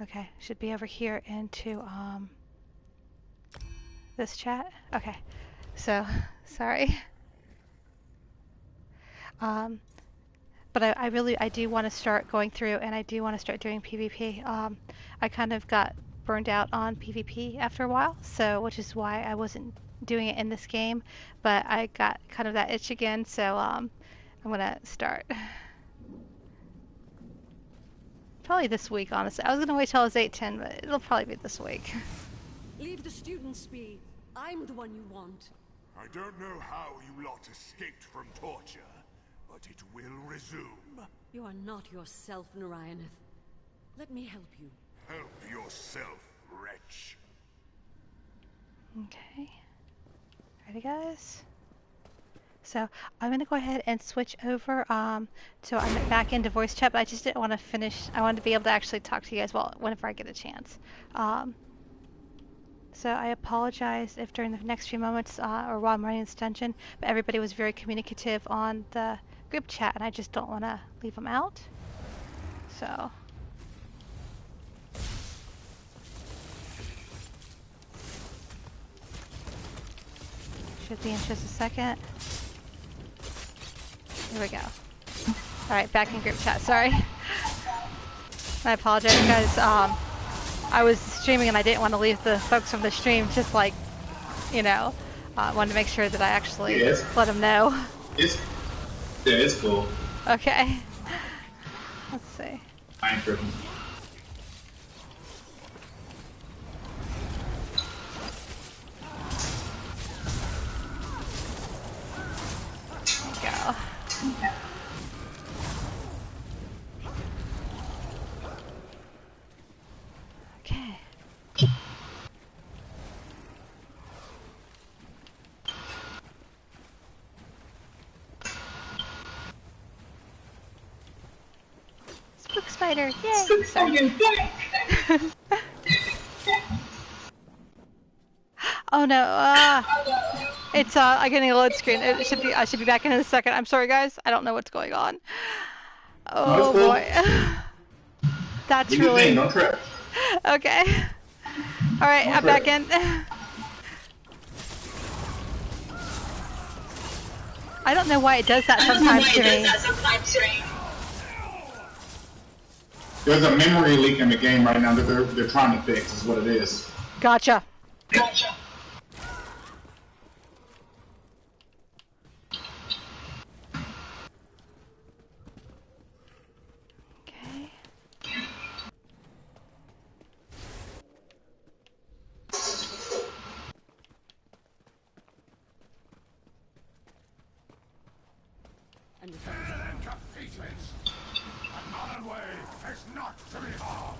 Okay, should be over here into this chat. Okay, so sorry. But I do want to start going through, and I do want to start doing PvP. I kind of got burned out on PvP after a while, so which is why I wasn't doing it in this game. But I got kind of that itch again, so I'm gonna start. Probably this week, honestly. I was gonna wait till I was 8-10, but it'll probably be this week. Leave the students be. I'm the one you want. I don't know how you lot escaped from torture, but it will resume. You are not yourself, Narayaneth. Let me help you. Help yourself, wretch. Okay. Ready, guys? So I'm going to go ahead and switch over so I'm back into voice chat, but I just didn't want to finish. I wanted to be able to actually talk to you guys whenever I get a chance. So I apologize if during the next few moments or while I'm running this dungeon, but everybody was very communicative on the group chat, and I just don't want to leave them out. So... should be in just a second. Here we go. Alright, back in group chat, sorry. I apologize, guys. I was streaming and I didn't want to leave the folks from the stream just like, you know, wanted to make sure that I actually let them know. It's cool. Okay. Let's see. I ain't tripping. Go. Okay. Spook spider, yay! Spook spider, yay! Oh no, it's I'm getting a load screen. I should be back in a second. I'm sorry guys, I don't know what's going on. Oh cool. boy. That's Do your really... thing, don't trip. Okay. Alright, I'm back in. I don't know why it does that sometimes to me. There's a memory leak in the game right now that they're trying to fix, is what it is. Gotcha. Okay. Another way is not to be harmed.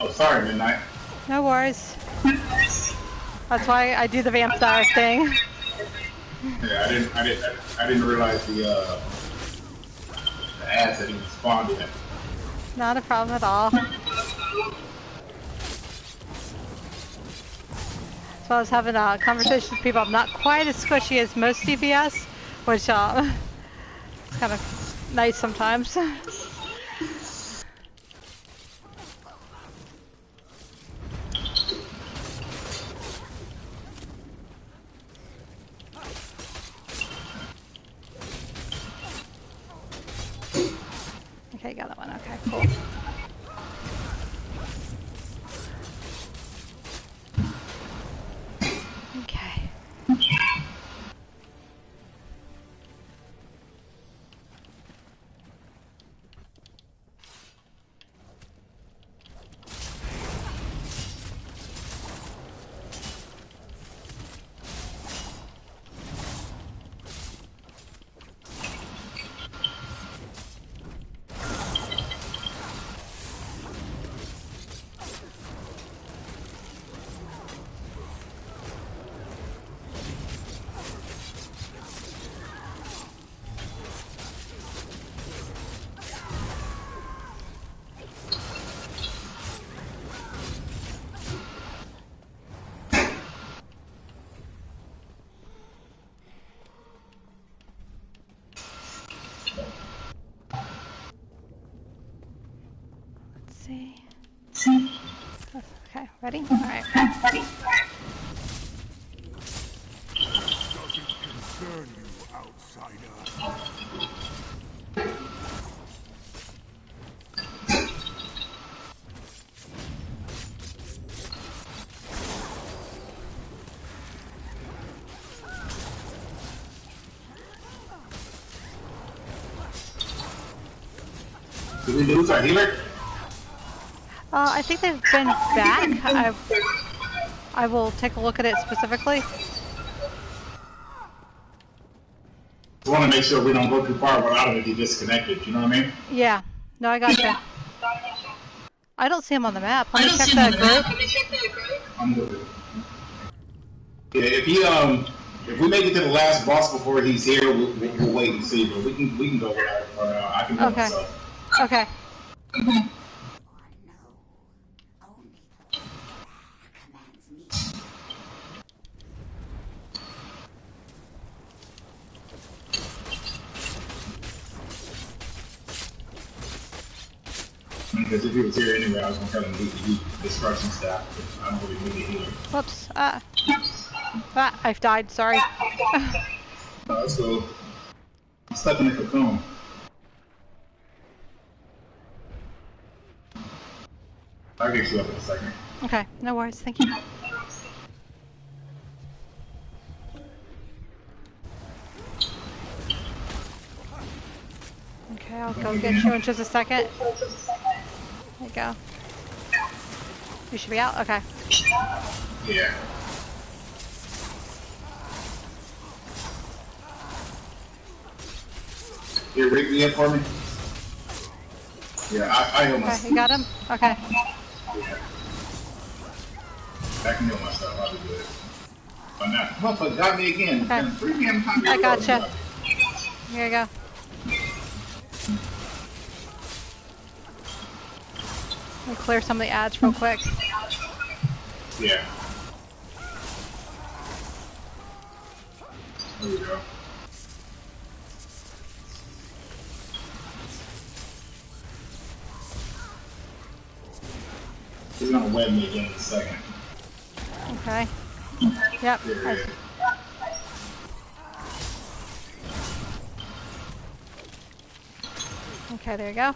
Oh, sorry, Midnight. No worries. That's why I do the vampire thing. Yeah, I didn't realize the ads that even spawned yet. Not a problem at all. So I was having a conversation with people. I'm not quite as squishy as most DPS, which is kind of nice sometimes. Okay, got that one. Okay, cool. Okay. See. Okay, ready? All right. Does it concern you, outsider? Did we lose our healer? I think they've been back. I will take a look at it specifically. Just want to make sure we don't go too far without it be disconnected. You know what I mean? Yeah. No, I gotcha. I don't see him on the map. Let me check that group. I'm good. Yeah, if we make it to the last boss before he's here, we'll wait and see. But we can go without it for now. I can go Okay. myself. Okay. Because if he was here anyway, I was gonna tell him to use destruction staff. But I don't really need a healer. Whoops. I've died. Sorry. So I'm stuck in the cocoon. I'll get you up in a second. Okay. No worries. Thank you. Okay, I'll go get you in just a second. There you go. You should be out? Okay. Yeah. Here, rig me up for me. Yeah, I heal Okay, myself. you got him? Okay. Yeah. I can heal myself. I'll be good. But now, motherfucker got me again. Okay. 3 damn times. I gotcha. Here you go. Let me clear some of the ads real quick. Yeah. There we go. He's gonna web me again in a second. Okay. Yep. There it is. Okay, there you go.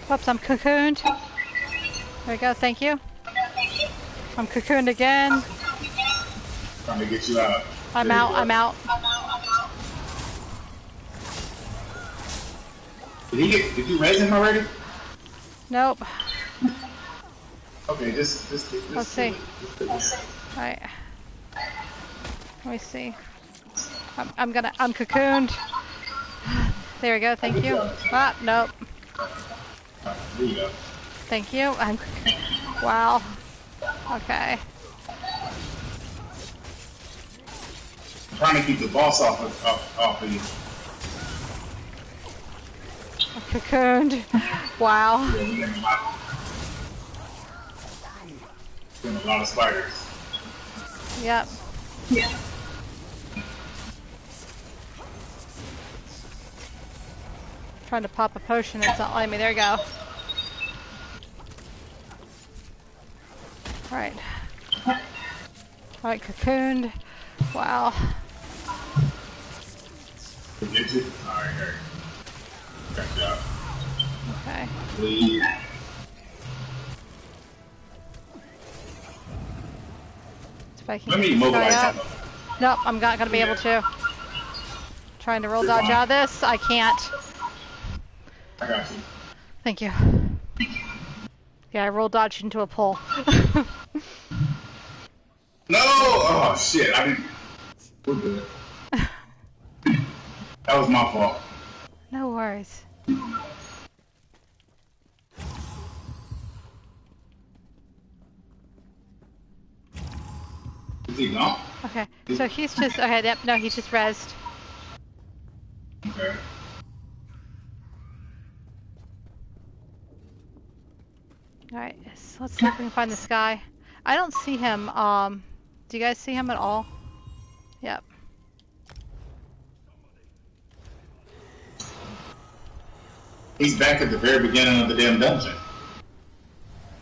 Whoops, I'm cocooned. There we go, thank you. I'm cocooned again. Trying to get you out. I'm There you out, go. I'm out. Did you raise him already? Nope. Okay, just Let's see. do it. Alright. Let me see. I'm cocooned. There we go, thank you. Ah, nope. There you go. Thank you. Wow. Okay. I'm trying to keep the boss off of you. I'm cocooned. Wow. Yeah, we're getting a lot of spiders. Yep. Trying to pop a potion, it's not letting me. There you go. Alright. Alright, cocooned. Wow. Did you? Alright, here. Good job. Okay. Please. If I can Let me get this guy immobilize up. him. Nope, I'm not gonna be able to. Trying to roll dodge out of this. I can't. I got you. Thank you. Yeah, I roll dodged into a pole. No! Oh shit! I didn't. We're good. That was my fault. No worries. Is he gone? Okay, so he's just okay. Yep, no, he's just rezzed. Okay. All right, so let's see if we can find this guy. I don't see him. Do you guys see him at all? Yep. He's back at the very beginning of the damn dungeon.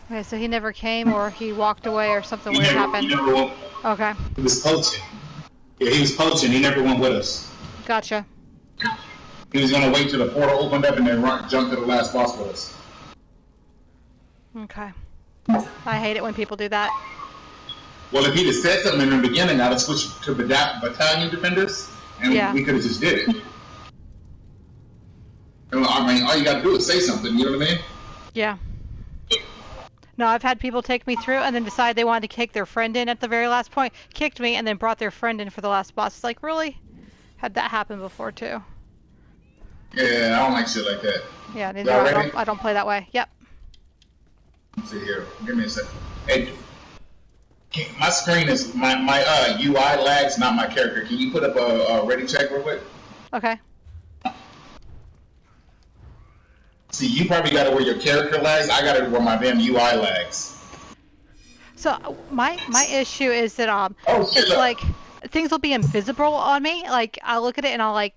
Okay, so he never came, or he walked away, or something He weird never, happened. he never went. Okay, He was poaching. Yeah, he was poaching. He never went with us. gotcha. He was gonna wait till the portal opened up and then jump to the last boss with us. Okay. I hate it when people do that. Well, if he'd have said something in the beginning, I'd have switched to battalion defenders, and Yeah. we could have just did it. I mean, all you got to do is say something. You know what I mean? Yeah. No, I've had people take me through and then decide they wanted to kick their friend in at the very last point, kicked me, and then brought their friend in for the last boss. It's like, really? Had that happen before, too. Yeah, I don't like shit like that. Yeah, neither do I. I don't play that way. Yep. Let's see here. Give me a second. Hey, my screen is, my UI lags, not my character. Can you put up a ready check real quick? Okay. See, you probably got it where your character lags. I got it where my damn UI lags. So my issue is that Oh, shit, it's look. like things will be invisible on me. Like I'll look at it and I'll like,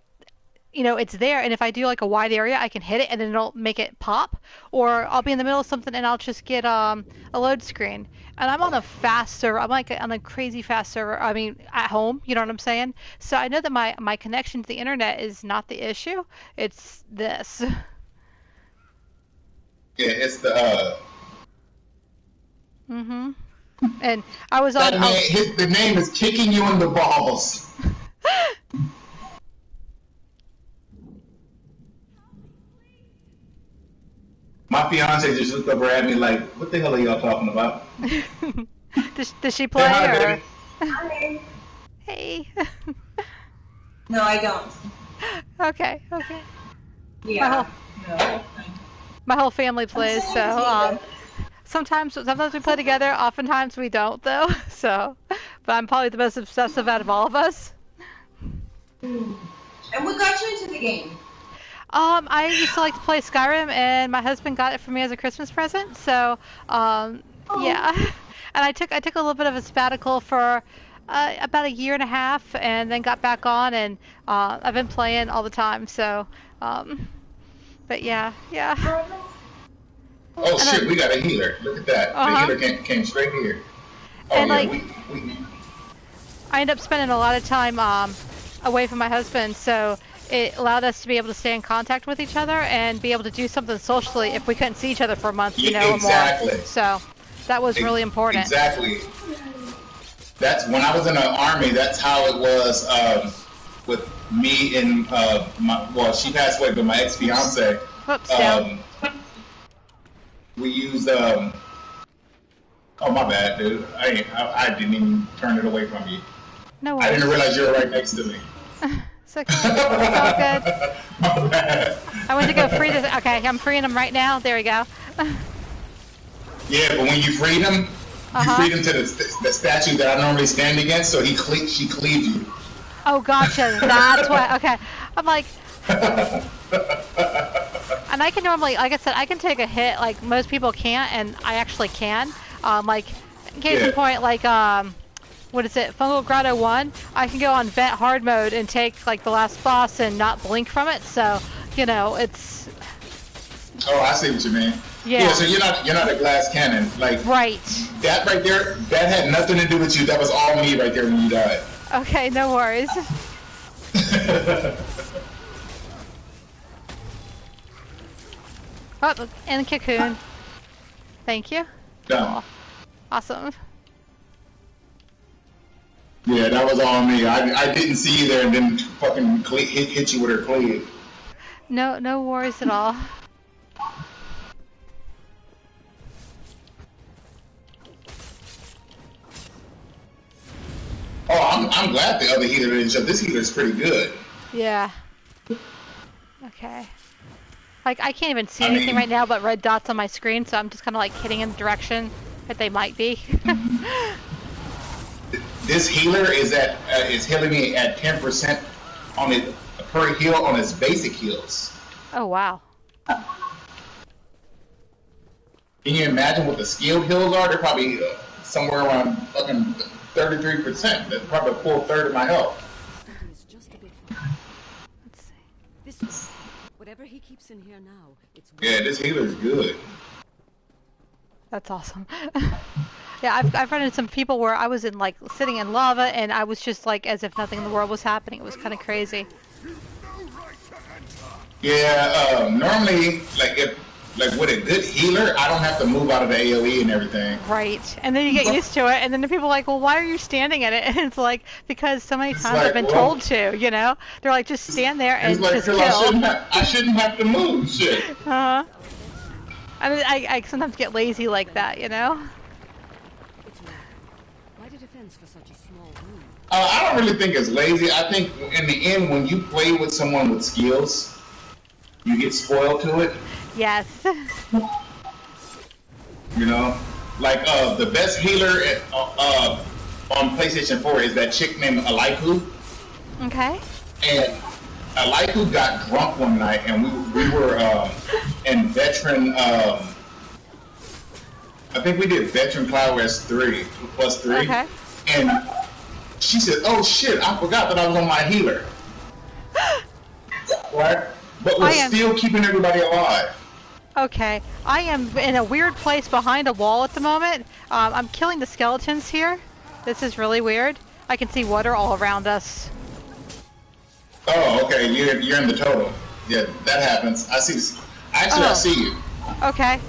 you know, it's there, and if I do like a wide area, I can hit it and then it'll make it pop. Or I'll be in the middle of something and I'll just get a load screen. And I'm on a fast server. I'm like on a crazy fast server. I mean, at home. You know what I'm saying? So I know that my connection to the internet is not the issue. It's this. Yeah, it's the Mhm. And I was that on. man, the name is kicking you in the balls. My fiance just looked over at me like, "What the hell are y'all talking about?" Does she play? Say hi, Or... baby. Hi. Hey. No, I don't. Okay. Okay. Yeah. No. My whole family plays, so sometimes we play together. Oftentimes we don't, though. So, but I'm probably the most obsessive out of all of us. And what got you into the game? I used to like to play Skyrim, and my husband got it for me as a Christmas present. So, yeah. And I took a little bit of a sabbatical for about a year and a half, and then got back on, and I've been playing all the time. So, but yeah. Oh shit, we got a healer. Look at that. The healer came straight here. Oh and yeah, like, we I end up spending a lot of time away from my husband, so it allowed us to be able to stay in contact with each other and be able to do something socially if we couldn't see each other for a month, you know, exactly. or more. So that was really important. Exactly. That's when I was in the army. That's how it was with me and well, she passed away, but my ex-fiance. Whoops, down. We used oh my bad, dude. I didn't even turn it away from you. No worries. I didn't realize you were right next to me. It's okay. It's all good. My bad. I went to go free this. Okay, I'm freeing him right now. There we go. Yeah, but when you freed him, you freed him to the statue that I normally stand against, so she cleaved you. Oh, gotcha. That's why. Okay. I'm like. And I can normally, like I said, I can take a hit like most people can't, and I actually can. Like, case in point, like, what is it, Fungal Grotto 1, I can go on Vent Hard Mode and take, like, the last boss and not blink from it, so, you know, it's... Oh, I see what you mean. Yeah. So you're not a glass cannon. Like, right. That right there, that had nothing to do with you. That was all me right there when you died. Okay, no worries. Oh, and Cocoon. Thank you. Done. Cool. Awesome. Yeah, that was all me. I didn't see you there and then fucking hit you with her cleave. No worries at all. Oh, I'm glad the other healer didn't show. This healer's pretty good. Yeah. Okay. Like, I can't even see anything right now but red dots on my screen, so I'm just kind of like hitting in the direction that they might be. This healer is healing me at 10% on it per heal on his basic heals. Oh, wow. Can you imagine what the skilled heals are? They're probably somewhere around fucking 33%. That's probably a full third of my health. Let's see. This, whatever he keeps in here now, it's Yeah, this healer's good. That's awesome. Yeah, I've run into some people where I was in like sitting in lava and I was just like as if nothing in the world was happening. It was kind of crazy. Yeah, normally, like if like with a good healer, I don't have to move out of the AoE and everything. Right. And then you get used to it, and then the people are like, well, why are you standing in it? And it's like, because so many It's times like, I've been well, told to, you know? They're like, just stand there and it's like, just 'cause kill. I shouldn't have to move. Shit. Uh-huh. I mean, I sometimes get lazy like that, you know? It's wrong. Why the defense for such a small room? I don't really think it's lazy. I think in the end, when you play with someone with skills, you get spoiled to it. Yes. You know, like the best healer on PlayStation 4 is that chick named Alaiku. Okay. And Alaiku got drunk one night, and we were in veteran. I think we did veteran Cloud West 3 plus 3. Okay. And she said, "Oh shit, I forgot that I was on my healer." Right? But we're still keeping everybody alive. Okay. I am in a weird place behind a wall at the moment. I'm killing the skeletons here. This is really weird. I can see water all around us. Oh, okay. You're in the total. Yeah, that happens. I see. Actually, I see you. Okay.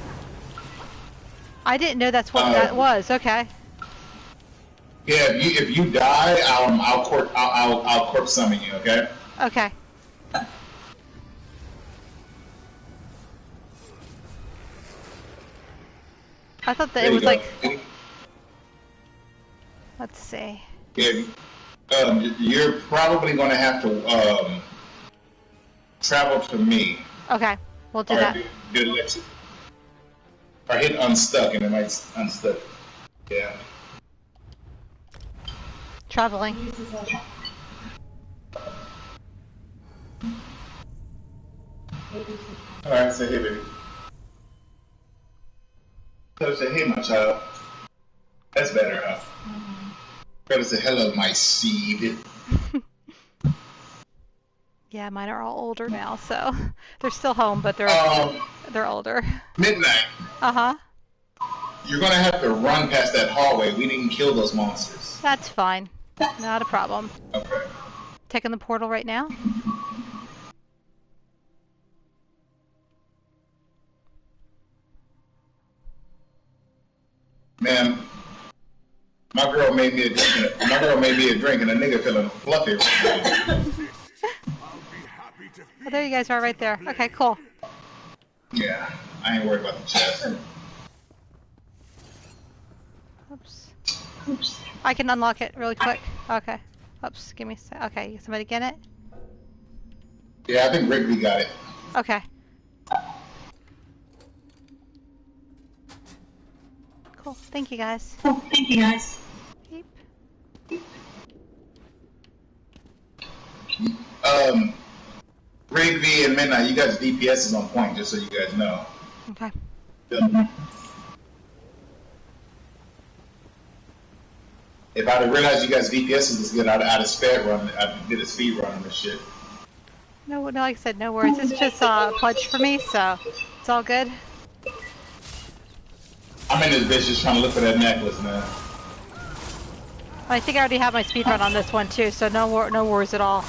I didn't know that's what that was. Okay. Yeah, if you die, I'll corpse summon you. Okay. Okay. I thought that it was like. Let's see. Yeah, you're probably going to have to travel to me. Okay, we'll do or that. Or hit unstuck, and it might unstuck. Yeah. Traveling. Alright, say hey, baby. So say hey, my child. That's better, huh? Better say hello, my seed. Yeah, mine are all older now, so they're still home, but they're older. Midnight. Uh-huh. You're gonna have to run past that hallway. We didn't kill those monsters. That's fine. Not a problem. Okay. Taking the portal right now. Man, my girl made me a drink. And a nigga feeling fluffy. Oh, there you guys are right there. Okay, cool. Yeah, I ain't worried about the chest. Oops. I can unlock it really quick. Okay. Oops, give me a sec. Okay, somebody get it? Yeah, I think Rigby got it. Okay. Cool. Thank you guys. Beep. Rigby and Midnight, you guys' DPS is on point, just so you guys know. Okay. If I'd have realized you guys' DPS is as good, I'd have sped run. I did a speed run on this shit. No, like I said, no worries. It's just a pledge for me, so it's all good. I'm in this bitch just trying to look for that necklace, man. I think I already have my speed run on this one too, so no worries at all.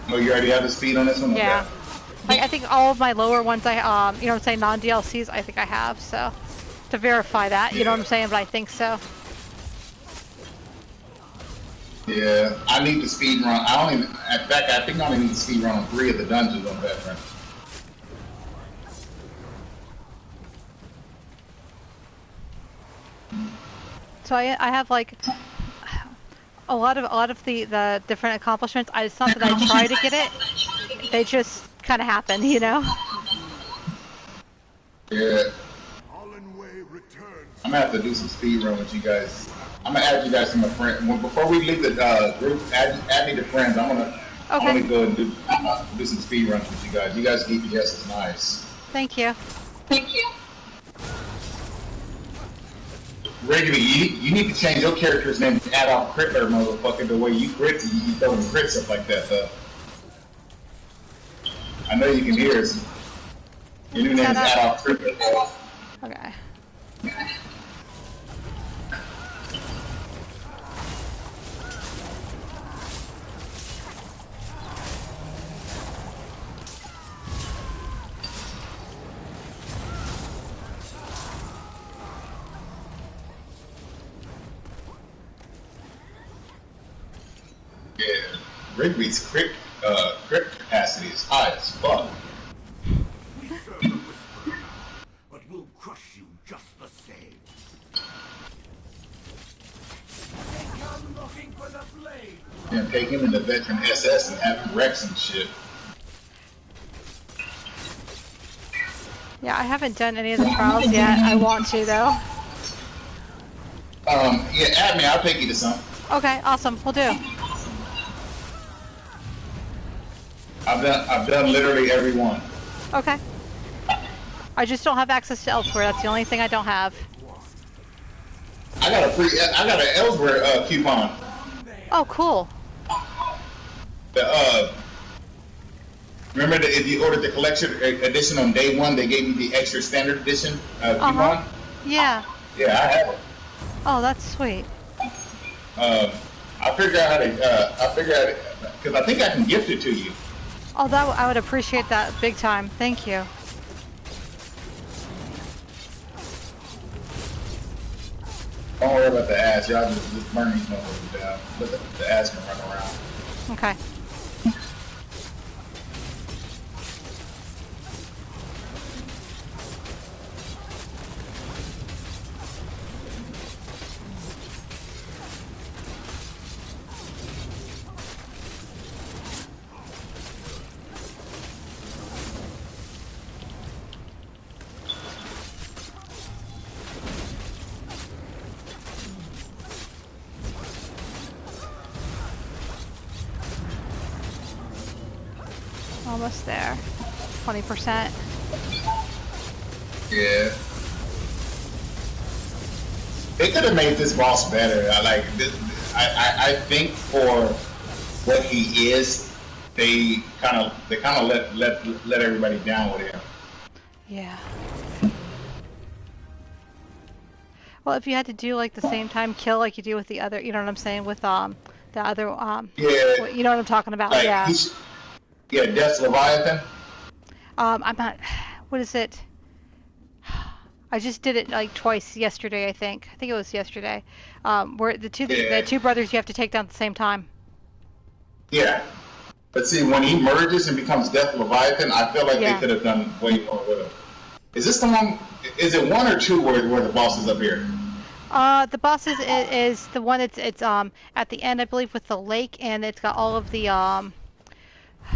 Oh, you already have the speed on this one? Yeah. Okay. Like, I think all of my lower ones you know what I'm saying, non-DLCs, I think I have, so. To verify that, you know what I'm saying, but I think so. Yeah, I need the speed run. In fact, I think I only need the speed run on 3 of the dungeons on Veteran. So I have like a lot of the different accomplishments. It's not that I try to get it; they just kind of happen, you know. Yeah. I'm gonna have to do some speed run with you guys. I'm gonna add you guys to my friend. Before we leave the group, add me to friends. I'm gonna go and do some speed runs with you guys. You guys' DPS is nice. Thank you. Regularly, you need to change your character's name to Adolf Crittler, motherfucker. The way you crit, you throwing crits up like that, though. I know you can hear us. Your new name is Adolf Crittler. Okay. Rigby's crit capacity is high as fuck. We serve the Whisperer now, but we'll crush you just the same. They come looking for the blade. And take him in the veteran SS and have him wreck some shit. Yeah, I haven't done any of the trials yet. I want to though. Yeah, add me. I'll take you to some. Okay, awesome. We'll do. I've done literally every one. Okay. I just don't have access to elsewhere. That's the only thing I don't have. I got an Ellsworth coupon. Oh, cool. Remember that if you ordered the collection edition on day one, they gave you the extra standard edition coupon? Yeah. Yeah, I have it. Oh, that's sweet. I figure out how to, because I think I can gift it to you. Oh, I would appreciate that big time. Thank you. Don't worry about the ass. Y'all just burn these motherfuckers down. Let the ass can run around. Okay. Almost there. 20%. Yeah. They could have made this boss better. I think for what he is, they kind of let everybody down with him. Yeah. Well, if you had to do like the same time kill like you do with the other, you know what I'm saying, with the other Yeah. you know what I'm talking about? Like, yeah. Yeah, Death's Leviathan. I'm not. What is it? I just did it like twice yesterday. I think it was yesterday. Where the two brothers you have to take down at the same time. Yeah. But see, when he merges and becomes Death Leviathan, I feel like they could have done way more with him. Is this the one? Is it one or two where the boss is up here? The boss is the one it's at the end, I believe, with the lake, and it's got all of the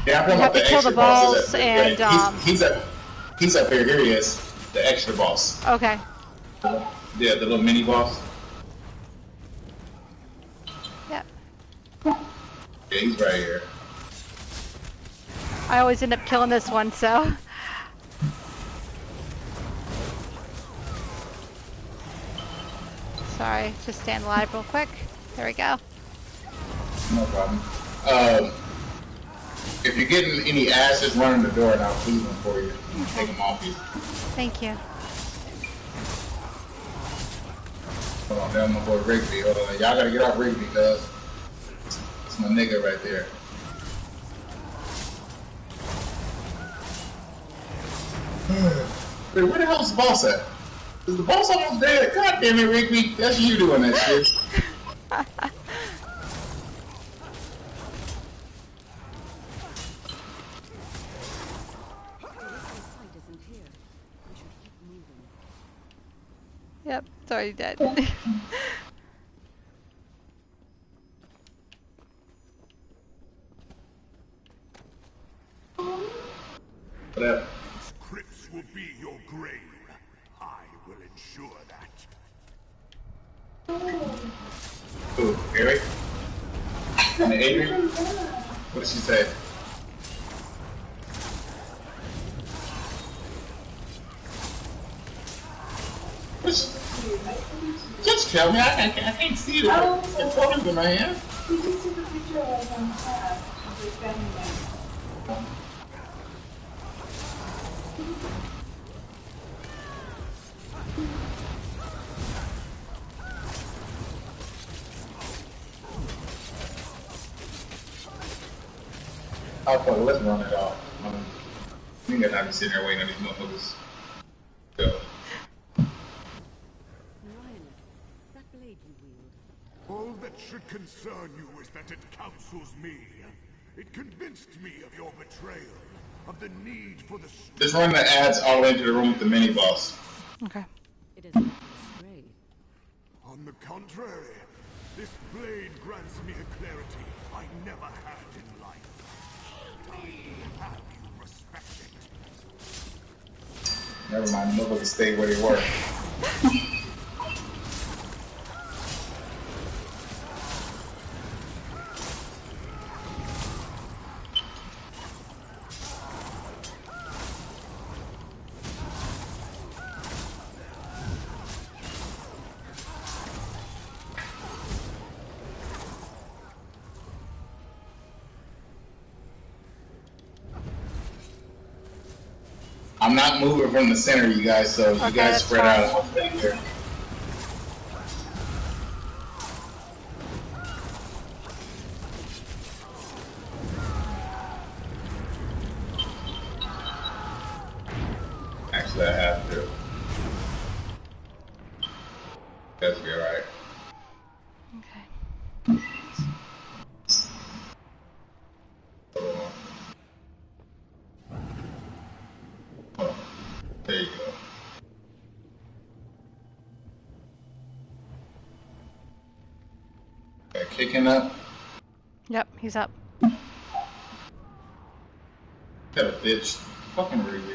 Yeah, I'm you talking have about to the kill the extra balls bosses. and He's up here. Here he is, the extra boss. Okay. Yeah, the little mini boss. Yep. Yeah, he's right here. I always end up killing this one, so. Sorry, just stand alive real quick. There we go. No problem. If you're getting any asses, run in the door and I'll clean them for you. Take them off you. Thank you. Hold on, down my boy Rigby. Hold on, y'all gotta get off Rigby, cuz. It's my nigga right there. Wait, where the hell's the boss at? Is the boss almost dead? God damn it, Rigby. That's you doing that shit. Yep, it's already dead. Whatever. These crypts will be your grave. I will ensure that. Who, Eric? And Adrian? What did she say? Just tell me, I can't see it. It's photos in my hand. We just took a picture of tab of his family member. Oh, fuck, let's run it off. We ain't got time to sit there waiting on these motherfuckers. Go. All that should concern you is that it counsels me. It convinced me of your betrayal, of the need for the Just run the ads all the way into the room with the mini boss. Okay. It is not astray. On the contrary, this blade grants me a clarity I never had in life. I have you respect it. Never mind, nobody stayed where they were. I'm not moving from the center, you guys, so you guys spread out. I'll stay here. Actually, I have to. That's be alright. Okay. There you go. Okay, kicking up. Yep, he's up. Got a bitch. Fucking Rigby.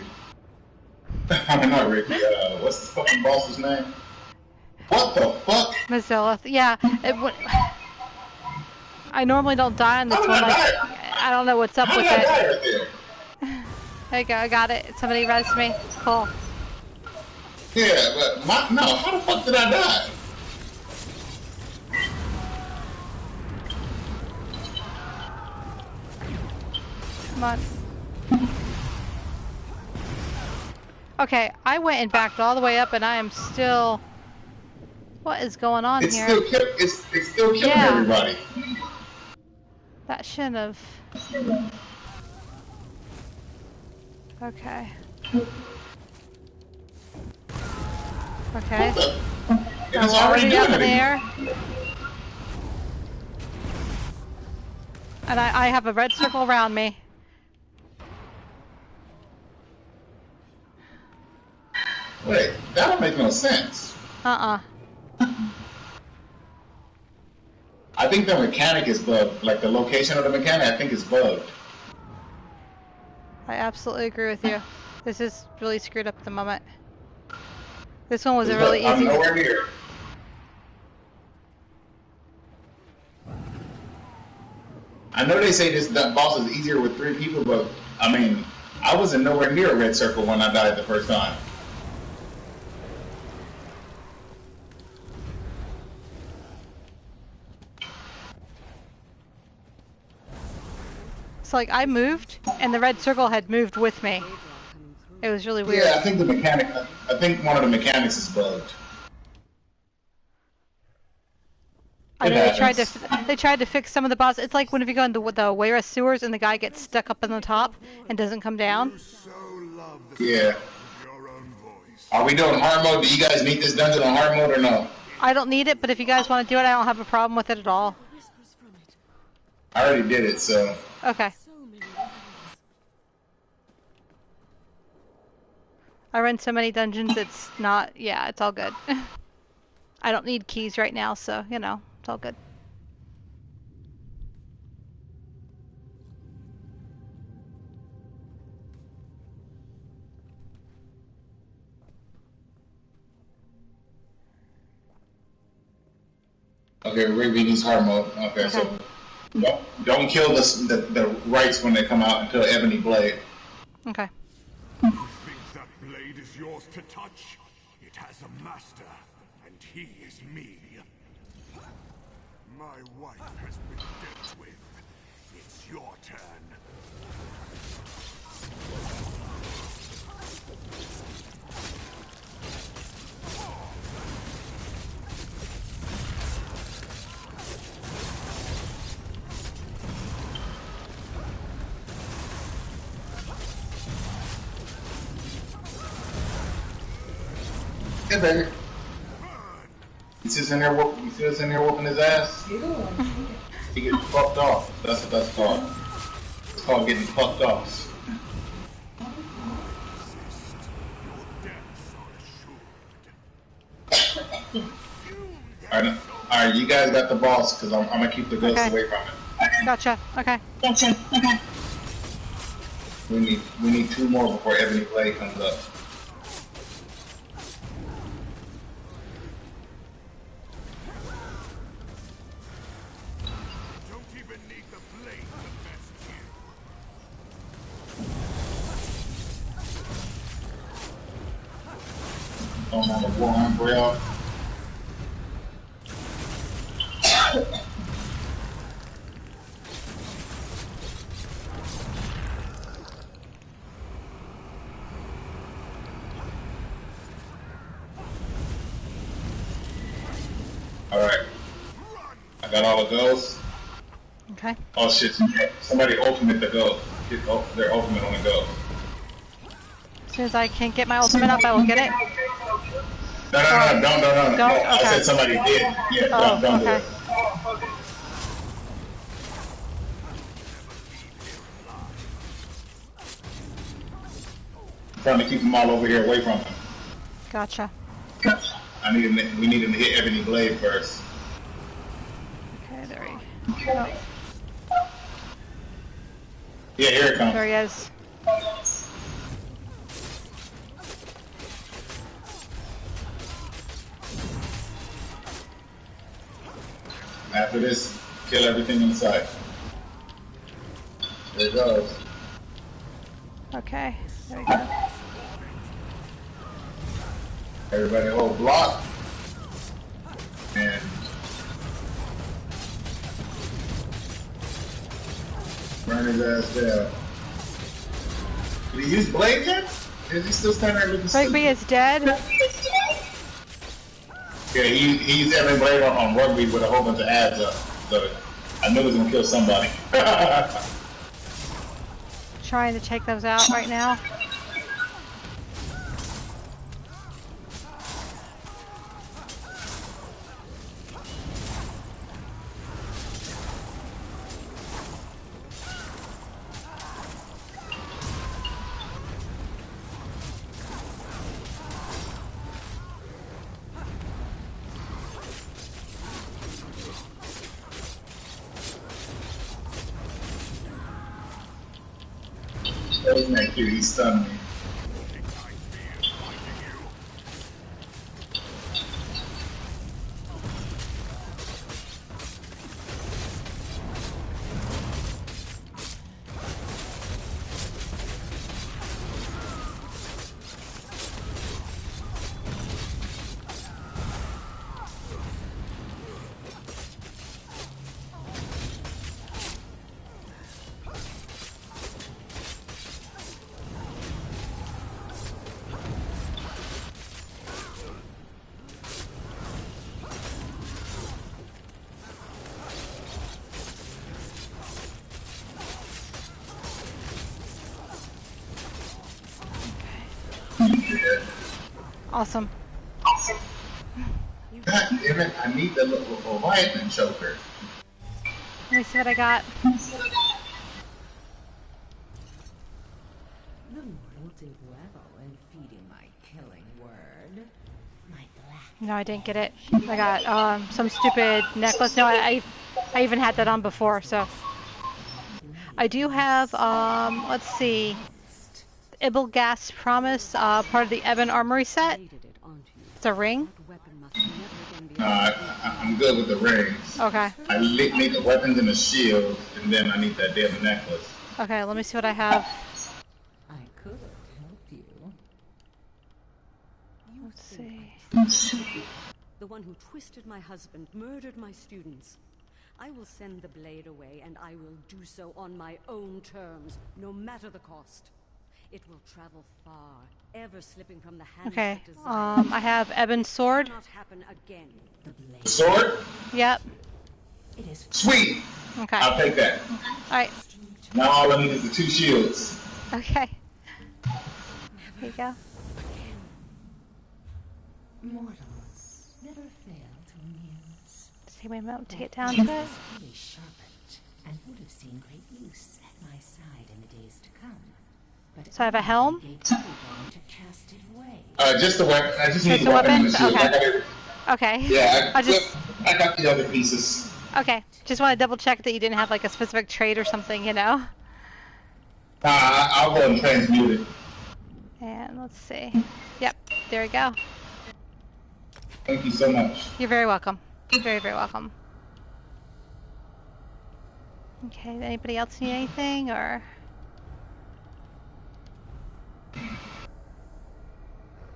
I mean, not Rigby. What's the fucking boss's name? What the fuck? Mozilla. Yeah. I normally don't die on this one. I don't know what's up with it. Right there? There you go. I got it. Somebody res me. Cool. Yeah, but no. How the fuck did I die? Come on. Okay, I went and backed all the way up, and I am still. What is going on It's here? it's still killing everybody. That shouldn't have. Okay. Okay. It's I'm already already up doing in the it. air. And I have a red circle around me. Wait, that don't make no sense. Uh-uh. I think the mechanic is bugged. Like the location of the mechanic, I think is bugged. I absolutely agree with you. This is really screwed up at the moment. This one was a really I'm easy. nowhere near. I know they say that boss is easier with 3 people, but I mean, I wasn't nowhere near a red circle when I died the first time. It's like I moved, and the red circle had moved with me. It was really weird. Yeah, I think the mechanic. I think one of the mechanics is bugged. I know they tried to fix some of the bosses. It's like when if you go into the Waira sewers and the guy gets stuck up on the top and doesn't come down. Yeah. Are we doing hard mode? Do you guys need this dungeon on hard mode or no? I don't need it, but if you guys want to do it, I don't have a problem with it at all. I already did it, so. Okay. I run so many dungeons, it's not. Yeah, it's all good. I don't need keys right now, so you know, it's all good. Okay, Rigby needs hard mode. Okay, so don't kill the rights when they come out until Ebony Blade. Okay. You think that blade is yours to touch? It has a master, and he is me. My wife has been dealt with. It's your turn. Hey, baby. You see us in there whooping his ass? He gets fucked off. That's what that's called. called getting fucked off. Alright, you guys got the boss, because I'm gonna keep the ghosts away from it. Gotcha. Okay. We need 2 more before Ebony Blade comes up. Don't even need the blade to mess with you. I'm on the Warren Braille. Alright. I got all the ghosts. Okay. Oh shit, somebody ultimate the ghost. Get their ultimate on the ghost. As soon as I can get my ultimate up, I will get it. No, Don't? I Okay. said somebody did. Yeah, don't do okay. it. I'm trying to keep them all over here away from him. Gotcha. We need him to hit Ebony Blade first. Okay, there we go. Yeah, here it comes. There he is. After this, kill everything in sight. There it goes. Okay, there we go. Everybody hold block. And burn his ass down. Did he use blade yet? Is he still standing there looking stupid? Rigby is dead. Yeah, he used Ebony Blade on Rugby with a whole bunch of ads up. So I knew he was gonna kill somebody. Trying to take those out right now. Isn't that cute? He stunned me. Awesome. God damn it, I need the little Leviathan choker. Let me see what I got. The mortal did well in feeding my killing word. My black. No, I didn't get it. I got some stupid necklace. No, I even had that on before, so. I do have, let's see, Ibelgast Promise, part of the Ebon Armory set. It's a ring. I'm good with the rings. Okay. I need the weapons and the shield, and then I need that damn necklace. Okay, let me see what I have. I could help you. Let's see. The one who twisted my husband, murdered my students. I will send the blade away, and I will do so on my own terms, no matter the cost. It will travel far, ever slipping from the hands Okay. that desire. I have Ebon Sword. It will not happen again. The blade. The sword? Yep. It is Sweet! Okay. I'll take that. Alright. Now all I need is the 2 shields. Okay. Here you go. mortals never fail to amuse. See, wait a moment to get down to it. Fully sharpened and would have seen great use my side in the days to come. But So I have a helm? to cast it away. Just the weapon. I just need Just the a weapon and weapon? the shield. Okay. I got it. Okay. Yeah, I I got the other pieces. Okay. Just want to double check that you didn't have like a specific trait or something, you know? I'll go and transmute it. And let's see. Yep. There we go. Thank you so much. You're very welcome. Very, very welcome. Okay. Anybody else need anything or?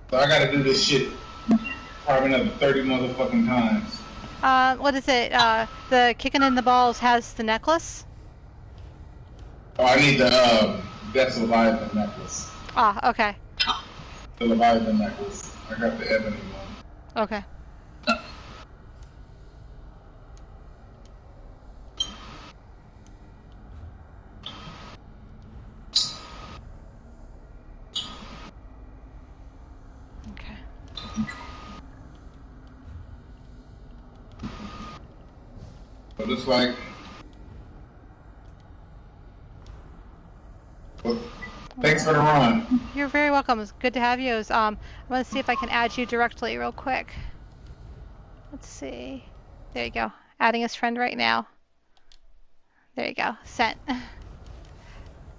So I gotta do this shit probably another 30 motherfucking times. What is it? The kicking in the balls has the necklace? Oh, I need the, that's Leviathan necklace. Ah, okay. The Leviathan necklace. I got the ebony one. Okay. Okay. It looks like. Well, thanks for the run. You're very welcome. It's good to have you. I'm gonna see if I can add you directly real quick. Let's see. There you go. Adding as friend right now. There you go. Sent.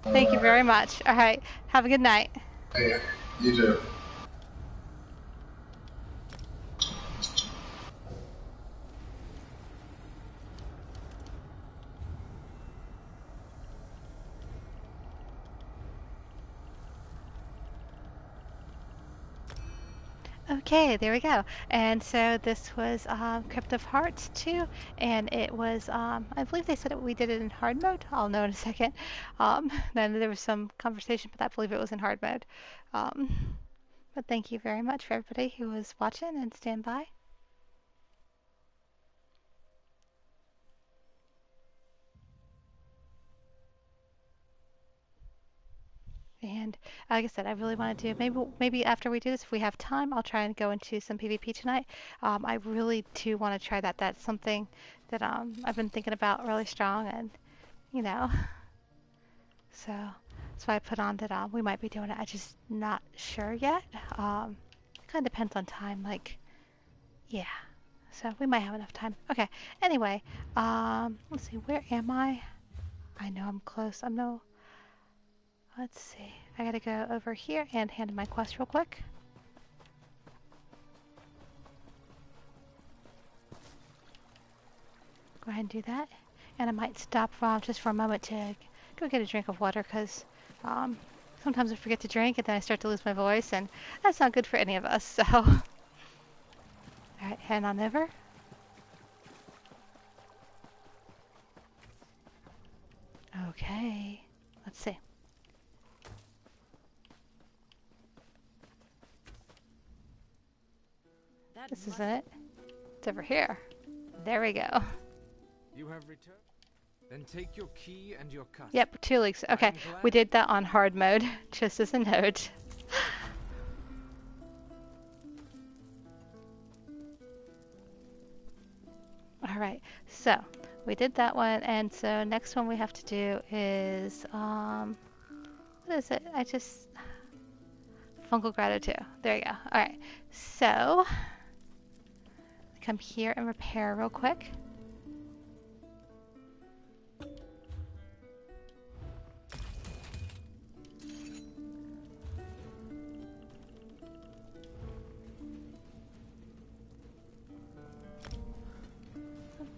Thank you very much. All right. Have a good night. Hey, you too. Okay, there we go. And so this was Crypt of Hearts 2, and it was, I believe they said we did it in hard mode. I'll know in a second. Then there was some conversation, but I believe it was in hard mode. But thank you very much for everybody who was watching and stand by. And like I said, I really want to do, maybe after we do this, if we have time, I'll try and go into some PvP tonight. I really do want to try that. That's something that I've been thinking about really strong, and you know, so that's why I put on that we might be doing it. I'm just not sure yet. It kind of depends on time, like, yeah. So we might have enough time. Okay. Anyway, let's see. Where am I? I know I'm close. Let's see. I gotta go over here and hand in my quest real quick. Go ahead and do that. And I might stop just for a moment to go get a drink of water because sometimes I forget to drink and then I start to lose my voice, and that's not good for any of us. So, all right, head on over. Okay. Let's see. This isn't it. It's over here. There we go. You have returned? Then take your key and your cut. Yep, 2 leaks. Okay, we did that on hard mode, just as a note. Alright, so we did that one, and so next one we have to do is, what is it? Fungal Grotto 2. There you go. Alright, so come here and repair real quick.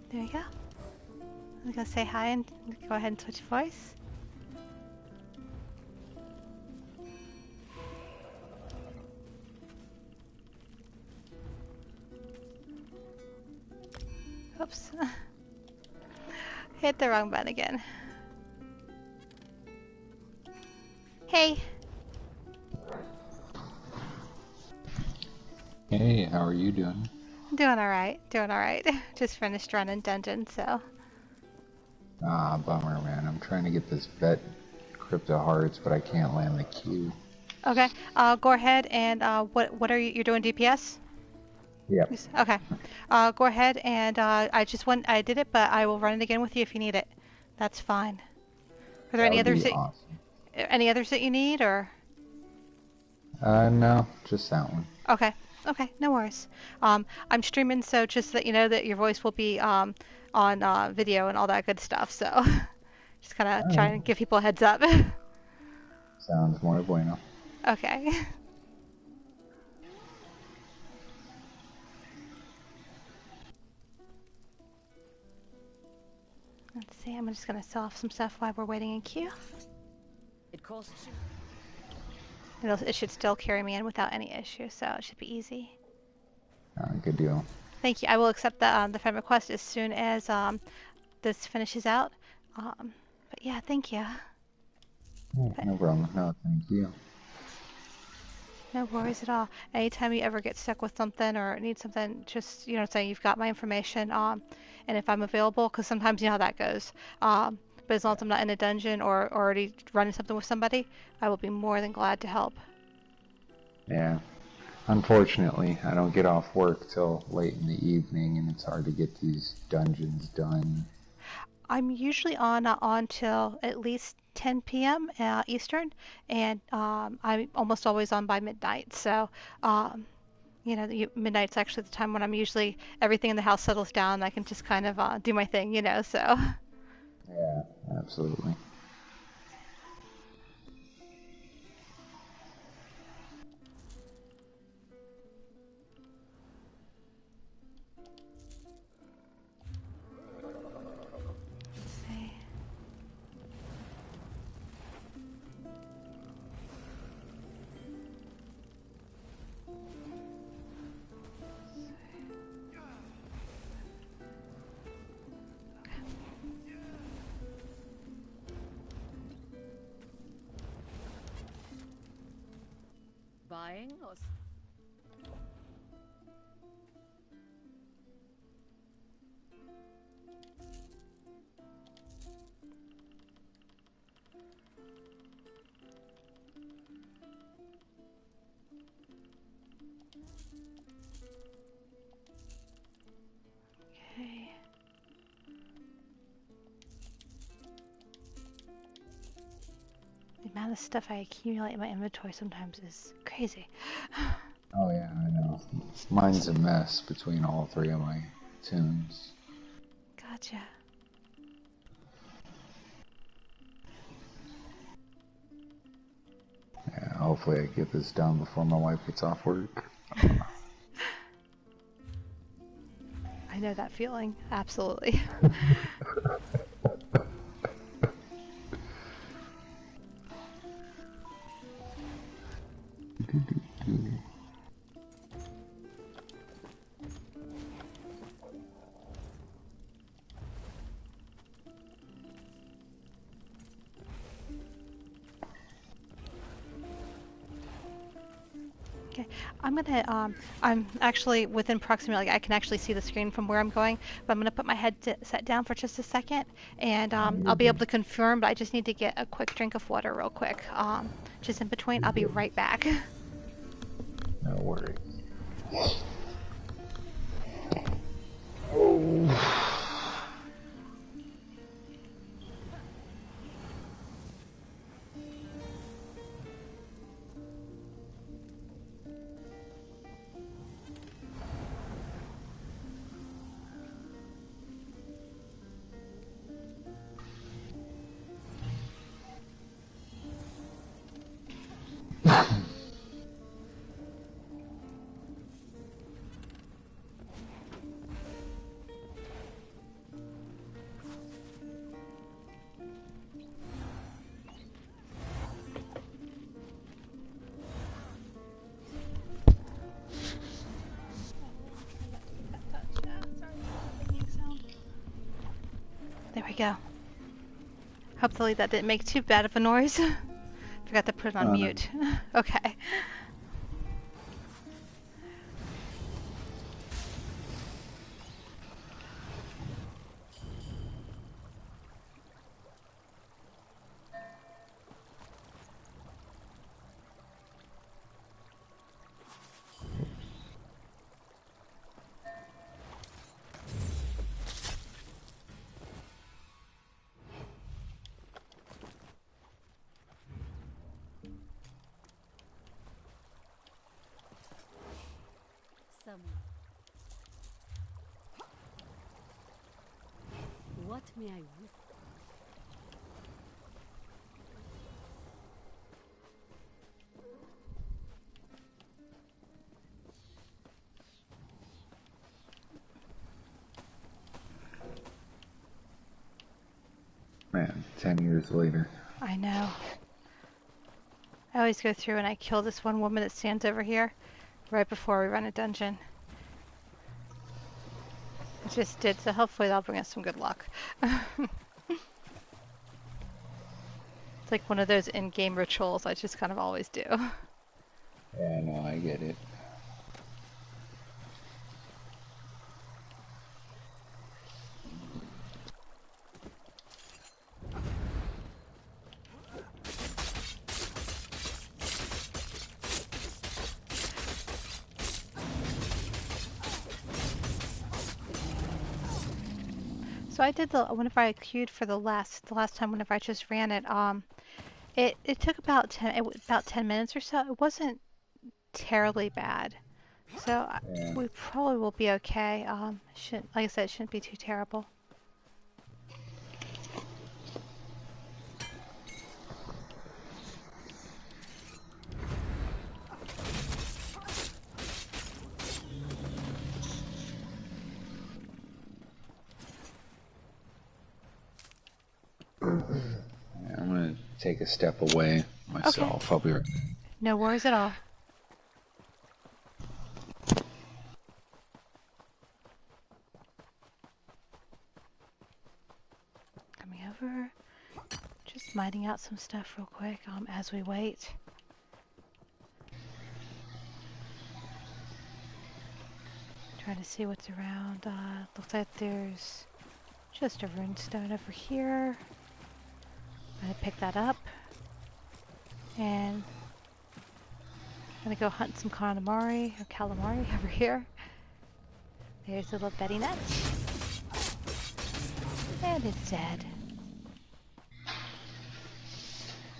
There you go. I'm gonna say hi and go ahead and switch voice. Oops. Hit the wrong button again. Hey. Hey, how are you doing? Doing alright. Doing alright. Just finished running dungeon, so. Ah, bummer, man. I'm trying to get this vet crypto hearts, but I can't land the queue. Okay. Go ahead and what are you're doing DPS? Yep. Okay. Go ahead and I did it, but I will run it again with you if you need it. That's fine. Are there That would be awesome. any others that you need, or? No, just that one. Okay. Okay, no worries. I'm streaming, so just that you know that your voice will be on video and all that good stuff. So just kind of trying to give people a heads up. Sounds more bueno. Okay. Let's see. I'm just gonna sell off some stuff while we're waiting in queue. It costs you. It should still carry me in without any issue, so it should be easy. Good deal. Thank you. I will accept the friend request as soon as this finishes out. But yeah, thank you. No problem. No, thank you. No worries at all. Anytime you ever get stuck with something or need something, just say you've got my information. And if I'm available, because sometimes you know how that goes. But as long as I'm not in a dungeon or already running something with somebody, I will be more than glad to help. Yeah. Unfortunately, I don't get off work till late in the evening, and it's hard to get these dungeons done. I'm usually on till at least 10 p.m. Eastern, and I'm almost always on by midnight. So, midnight's actually the time when I'm usually everything in the house settles down. And I can just kind of do my thing, So. Yeah, absolutely. Let's see. Buying or... Okay. The amount of stuff I accumulate in my inventory sometimes is crazy. Oh yeah, I know. Mine's a mess between all three of my tunes. Gotcha. Yeah, hopefully I get this done before my wife gets off work. I know that feeling. Absolutely. Okay, I'm actually within proximity, like I can actually see the screen from where I'm going, but I'm gonna put my headset down for just a second, and I'll be able to confirm, but I just need to get a quick drink of water real quick. Just in between, I'll be right back. No worries. Oh. There we go. Hopefully that didn't make too bad of a noise. Forgot to put it on mute. Okay. someone. What may I whisper? Man, 10 years later. I know. I always go through and I kill this one woman that stands over here right before we run a dungeon. It just did, so hopefully that'll bring us some good luck. It's like one of those in-game rituals I just kind of always do. Yeah, no, I get it. So I did whenever I queued for the last time whenever I just ran it, it took about 10 minutes or so. It wasn't terribly bad. So Yeah. we probably will be okay. Shouldn't, like I said, it shouldn't be too terrible. Yeah, I'm gonna take a step away myself. Okay. I'll be right back. No worries at all. Coming over. Just mining out some stuff real quick as we wait. Trying to see what's around. Looks like there's just a runestone over here. I'm gonna pick that up. And I'm gonna go hunt some calamari over here. There's a little Betty nut. And it's dead.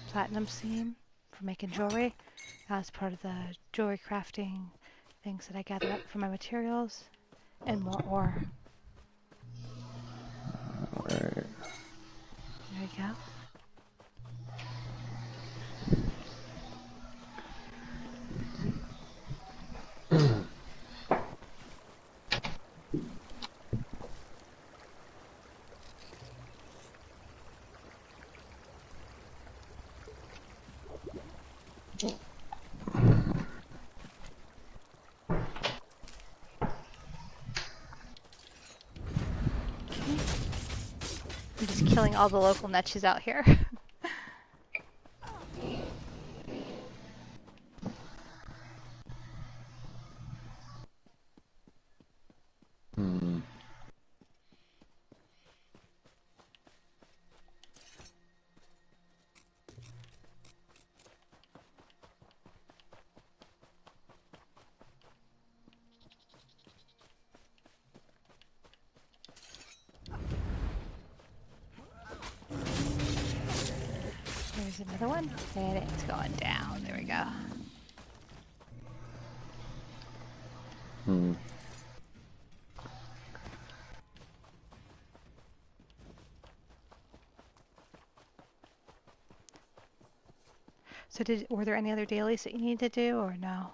Platinum seam for making jewelry. As part of the jewelry crafting things that I gathered up from my materials. And more ore. Alright. There you go. I'm just killing all the local netches out here. There's another one. And it's going down. There we go. So were there any other dailies that you need to do or no?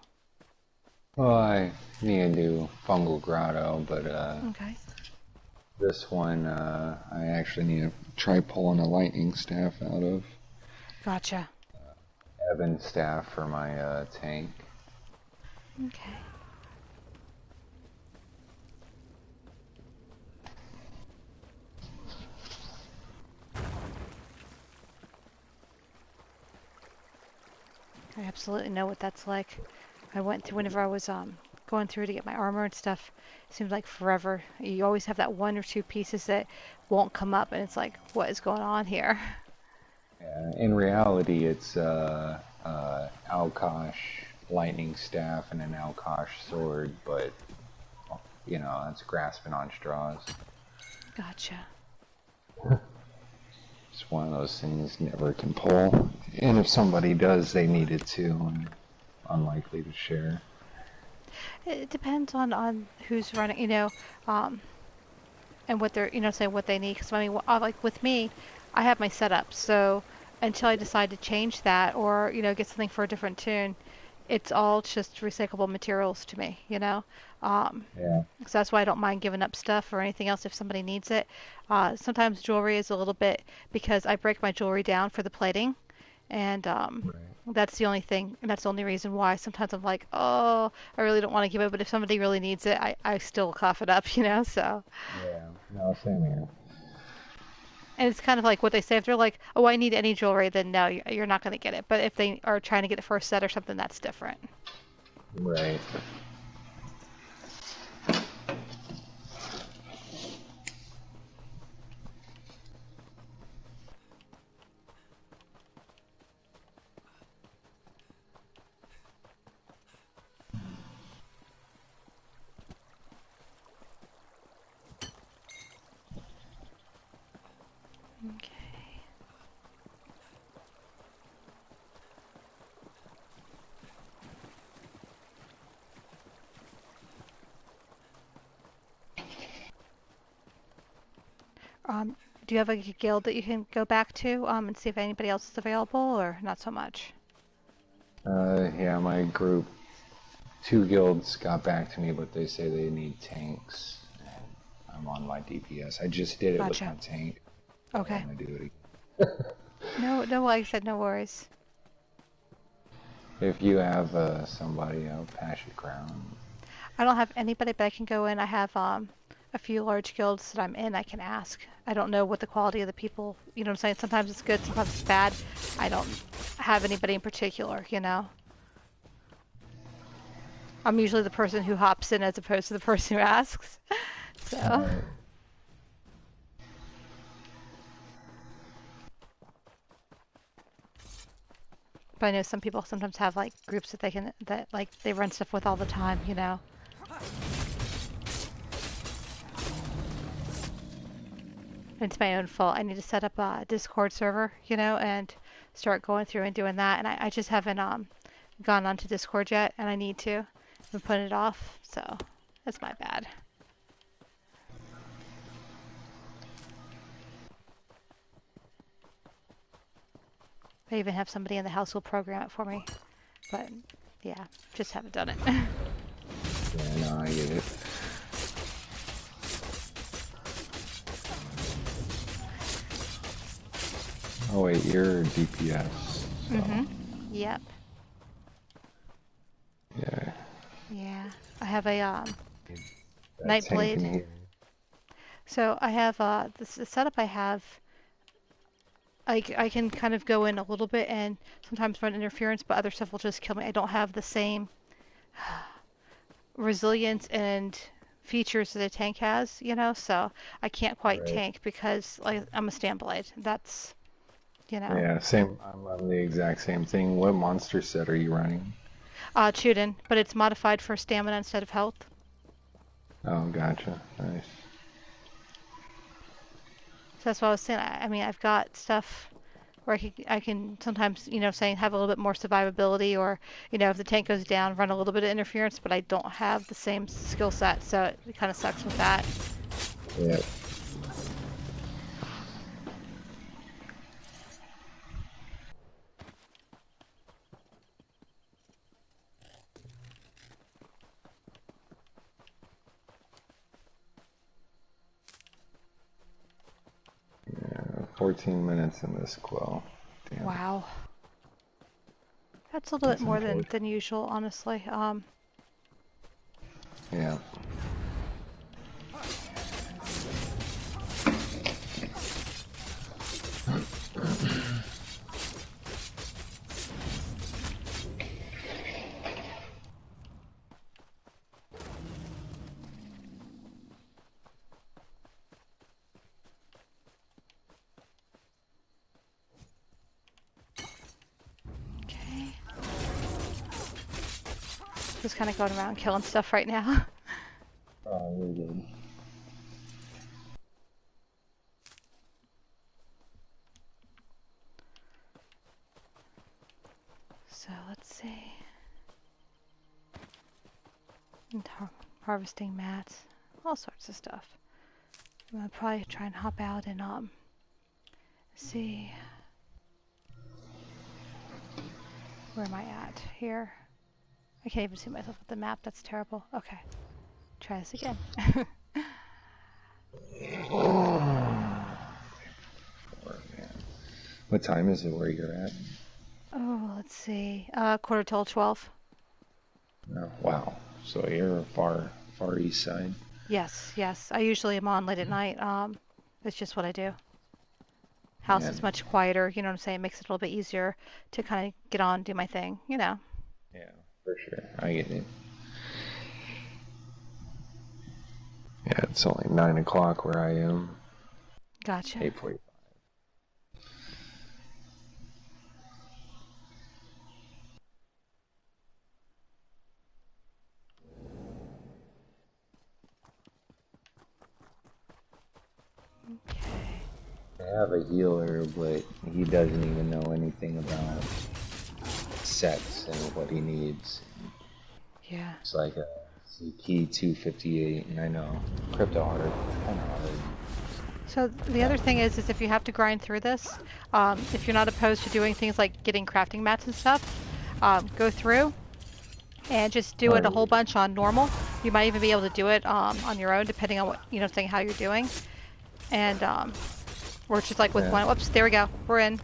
Well, I need to do Fungal Grotto, but Okay. this one I actually need to try pulling a lightning staff out of. Gotcha. Evan staff for my tank. Okay. I absolutely know what that's like. I went through whenever I was going through to get my armor and stuff. It seems like forever. You always have that one or two pieces that won't come up, and it's like, what is going on here? Yeah, in reality, it's Alkosh lightning staff and an Alkosh sword, but you know, that's grasping on straws. Gotcha. It's one of those things never can pull, and if somebody does, they need it too, and unlikely to share. It depends on who's running, um, and what they're, say what they need. Because I mean, like with me, I have my setup, so until I decide to change that or get something for a different tune, it's all just recyclable materials to me. Yeah. So that's why I don't mind giving up stuff or anything else if somebody needs it. Sometimes jewelry is a little bit because I break my jewelry down for the plating, and Right. that's the only thing, and that's the only reason why sometimes I'm like, oh, I really don't want to give it, but if somebody really needs it, I still cough it up. So. Yeah. No, same here. And it's kind of like what they say. If they're like, oh, I need any jewelry, then no, you're not going to get it. But if they are trying to get it for a set or something, that's different. Right. Okay. Um, do you have a guild that you can go back to and see if anybody else is available, or not so much? Yeah, my group, 2 guilds got back to me, but they say they need tanks. And I'm on my DPS. I just did it with Gotcha. my tank. I don't Okay. want to do it No, no, like I said, no worries. If you have somebody, I'll pass you crown. I don't have anybody, but I can go in. I have a few large guilds that I'm in. I can ask. I don't know what the quality of the people. You know what I'm saying? Sometimes it's good, sometimes it's bad. I don't have anybody in particular. I'm usually the person who hops in as opposed to the person who asks. So, Right. but I know some people sometimes have like groups that like they run stuff with all the time. It's my own fault. I need to set up a Discord server, and start going through and doing that. And I just haven't gone onto Discord yet, and I need to. I've been putting it off, so that's my bad. I even have somebody in the house who'll program it for me, but yeah, just haven't done it. Yeah, no, I get it. Oh wait, you're DPS. So. Yep. Yeah. Yeah. I have a That tank Nightblade. in here. So I have the setup I have. I can kind of go in a little bit and sometimes run interference, but other stuff will just kill me. I don't have the same resilience and features that a tank has, so I can't quite Right. tank because like I'm a stand blade. That's. Yeah, same. I'm the exact same thing. What monster set are you running? Chuden, but it's modified for stamina instead of health. Oh, gotcha. Nice. So that's what I was saying. I mean, I've got stuff where I can sometimes, saying have a little bit more survivability, or if the tank goes down, run a little bit of interference, but I don't have the same skill set, so it kind of sucks with that. Yeah. Yeah. 14 minutes in this quell. Damn. Wow, that's a little bit That's more than unfortunate. usual, honestly. Yeah. Okay, just kind of going around killing stuff right now. Oh, you're good. So let's see. And harvesting mats, all sorts of stuff. I'm gonna probably try and hop out and see where am I at here. I can't even see myself with the map. That's terrible. Okay, try this again. What time is it where you're at? Oh, let's see. Quarter till 12. Oh, wow. So you're far east side. Yes, yes. I usually am on late at night. It's just what I do. House Yeah. is much quieter, you know what I'm saying? It makes it a little bit easier to kind of get on, do my thing, you know. Yeah, for sure. I get it. Yeah, it's only 9 o'clock where I am. Gotcha. 8:45. Okay. I have a healer, but he doesn't even know anything about sets and what he needs. Yeah. It's like a key 258, and I know crypto hard, kind of hard. So the other thing is if you have to grind through this, if you're not opposed to doing things like getting crafting mats and stuff, go through and just do it a whole bunch on normal. You might even be able to do it on your own, depending on what saying how you're doing. And or just like with one. Whoops, there we go. We're in.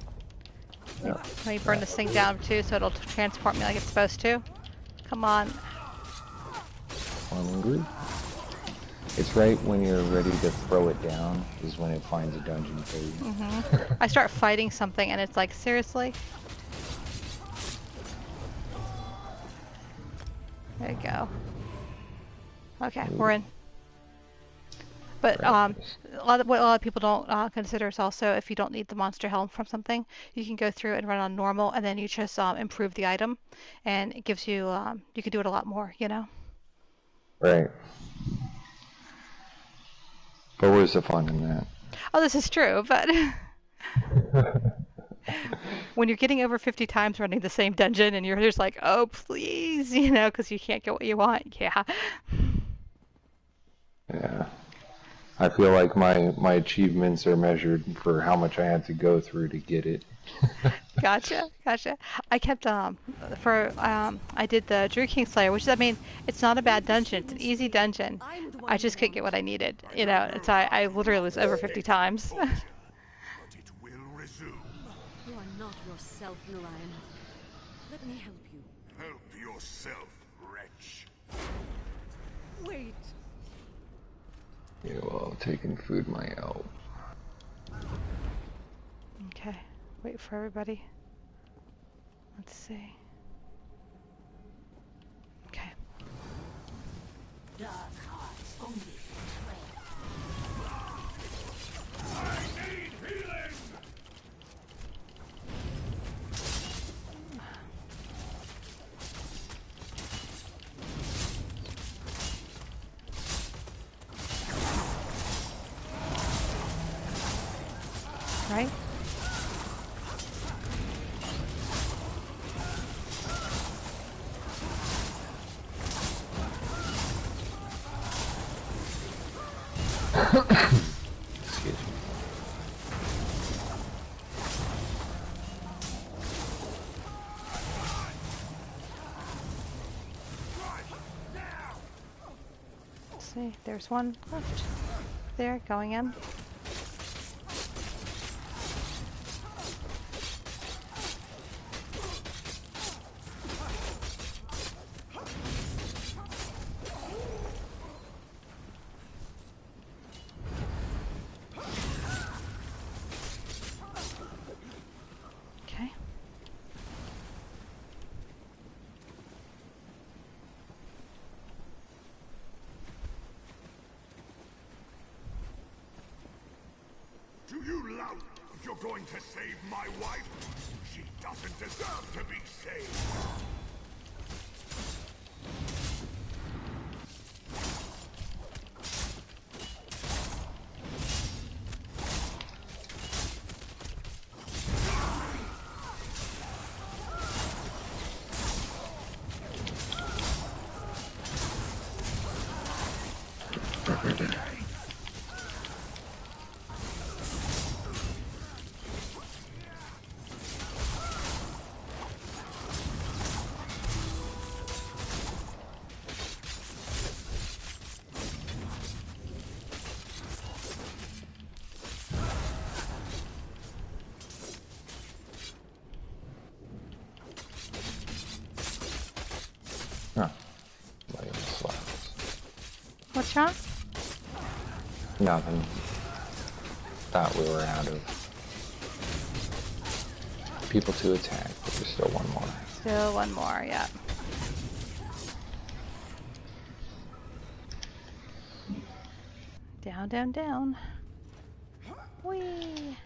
Let me burn this thing down too, so it'll transport me like it's supposed to. Come on. Hungry. It's right when you're ready to throw it down is when it finds a dungeon for you. I start fighting something and it's like, seriously? There you go. Okay, we're in. But what a lot of people don't consider is also if you don't need the monster helm from something, you can go through and run on normal, and then you just improve the item, and it gives you you can do it a lot more, you know. Right. But where's the fun in that? Oh, this is true, but when you're getting over 50 times running the same dungeon, and you're just like, oh please, you know, because you can't get what you want, yeah. Yeah. I feel like my achievements are measured for how much I had to go through to get it. Gotcha. I kept I did the Drew King Slayer, which is, I mean, it's not a bad dungeon. It's an easy dungeon. I just couldn't get what I needed. You know, it's I literally was over 50 times. But it will resume. You are not yourself, Narayan. Let me help you. Help yourself, wretch. Wait. Yeah, well, taking food might help. Okay, wait for everybody. Let's see. Okay. Dark hearts only I need healing! Right? Excuse me. Let's see. There's one left. There, going in. Okay. Do you lout? You're going to save my wife? She doesn't deserve to be saved. Huh. Wait, slots. What's wrong? Nothing. Thought we were out of people to attack, but there's still one more. Still one more, yeah. Down, down, down. Whee!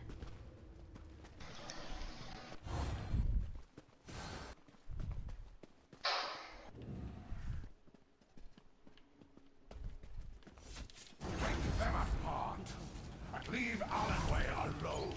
Break them apart, but leave Alanway alone.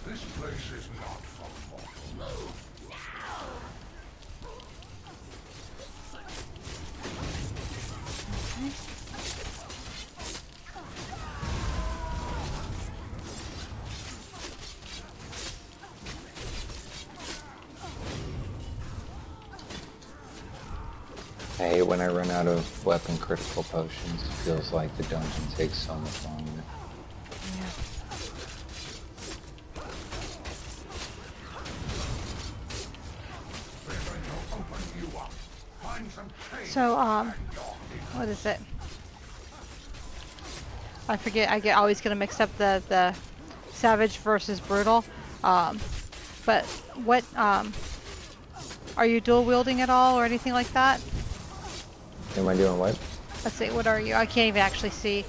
This place is not for mortals. I hate when I run out of weapon critical potions. It feels like the dungeon takes so much longer. Yeah. So, what is it? I forget. I get always gonna mix up the savage versus brutal. But what are you dual wielding at all or anything like that? Am I doing what? Let's see. What are you? I can't even actually see.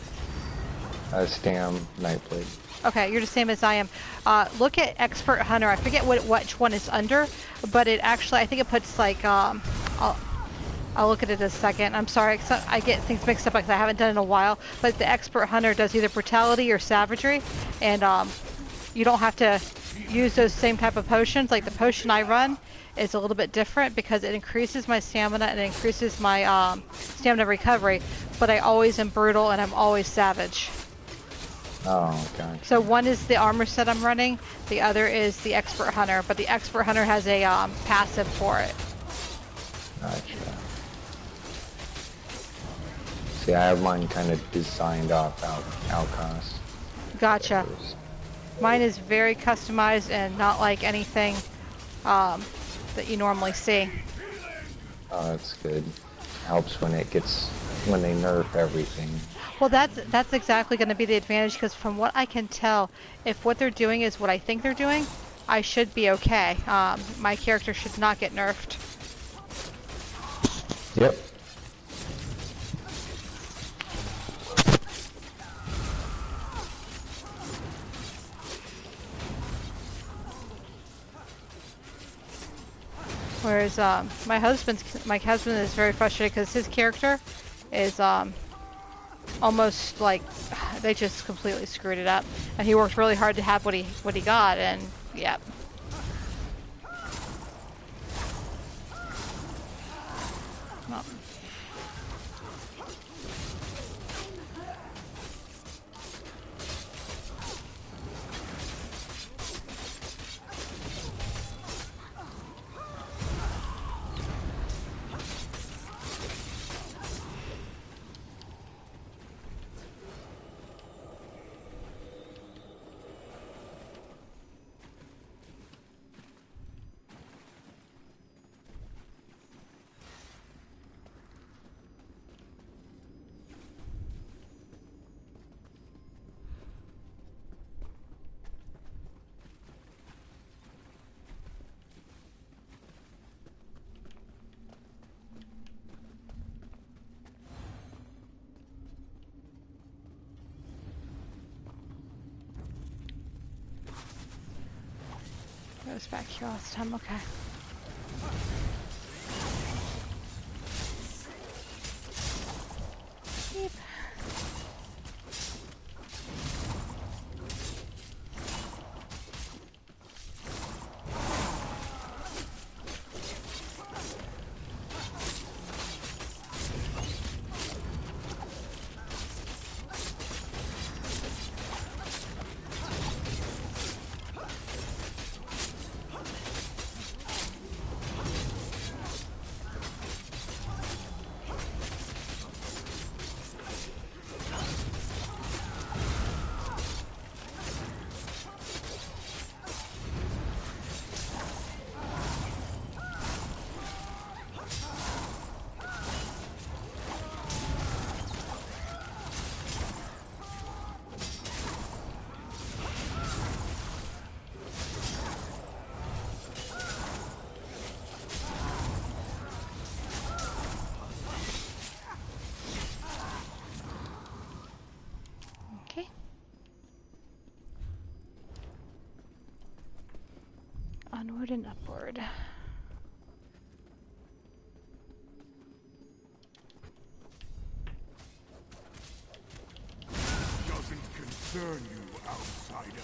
Stam Nightblade. Okay, you're the same as I am. Look at Expert Hunter. I forget which one is under, but it actually, I think it puts like, I'll look at it in a second. I'm sorry, I get things mixed up because I haven't done it in a while. But the Expert Hunter does either brutality or savagery, and you don't have to use those same type of potions. Like the potion I run is a little bit different because it increases my stamina and it increases my stamina recovery. But I always am brutal and I'm always savage. Oh, gotcha. So one is the armor set I'm running, the other is the Expert Hunter, but the Expert Hunter has a passive for it. Gotcha. See, I have mine kind of designed off outcast. Gotcha. Mine is very customized and not like anything that you normally see. Oh, that's good. Helps when when they nerf everything. Well, that's exactly going to be the advantage because from what I can tell, if what they're doing is what I think they're doing, I should be okay. My character should not get nerfed. Yep. Whereas my husband is very frustrated because his character is almost like they just completely screwed it up, and he worked really hard to have what he got, and yep. Well. was back here last time. Okay. Beep. Okay. Onward and upward. Doesn't concern you, outsider.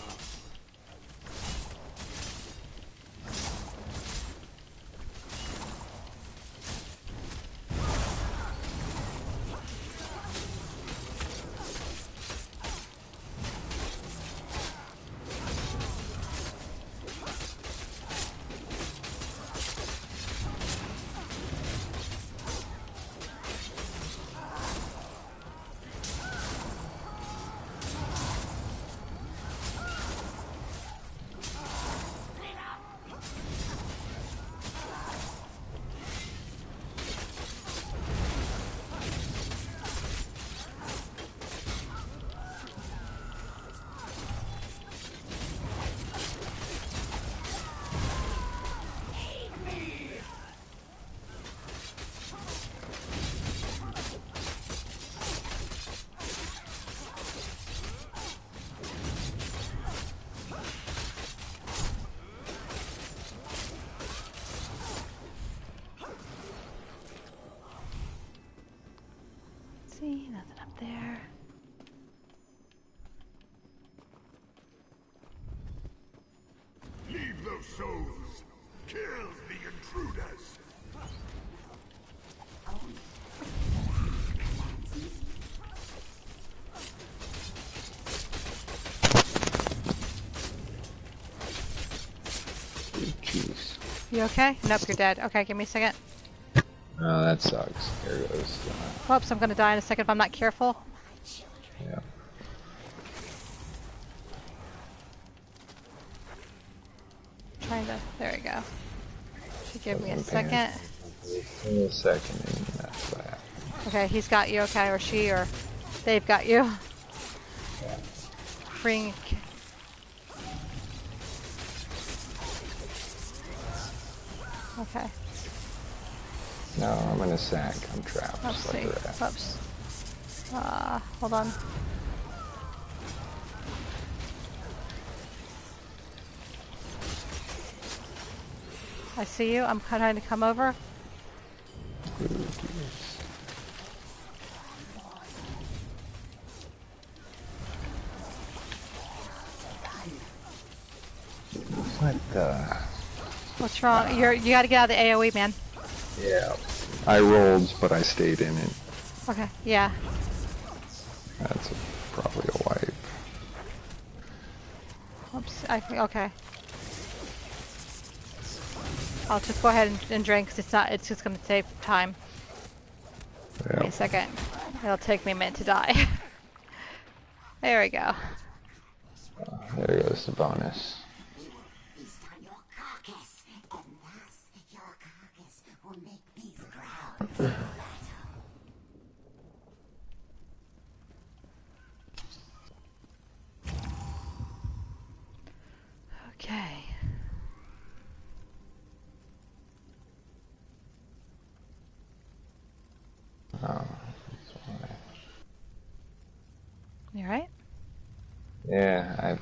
See, nothing up there. Leave those souls. Kill the intruders. Jeez. You okay? Nope, you're dead. Okay, give me a second. Oh, that sucks. Here goes. Whoops, I'm gonna die in a second if I'm not careful. Yeah. Trying to. There we go. Should give me a Wasn't paying second. attention. In a second, and that's what happened. Okay, he's got you. Okay, or she, or they've got you. Yeah. Bring. Okay. No, I'm in a sack. I'm trapped. Let's Like see. a rat. Whoops. Hold on. I see you. I'm trying to come over. Ooh, jeez. What the? What's wrong? You gotta get out of the AoE, man. Yeah. I rolled, but I stayed in it. Okay, yeah. That's probably a wipe. Oops, okay. I'll just go ahead and drink, because it's just gonna save time. Give me a second. It'll take me a minute to die. There we go. There goes the bonus. Feast on your carcass, and thus your carcass will make these grounds battle. Okay. Oh, You alright? yeah, I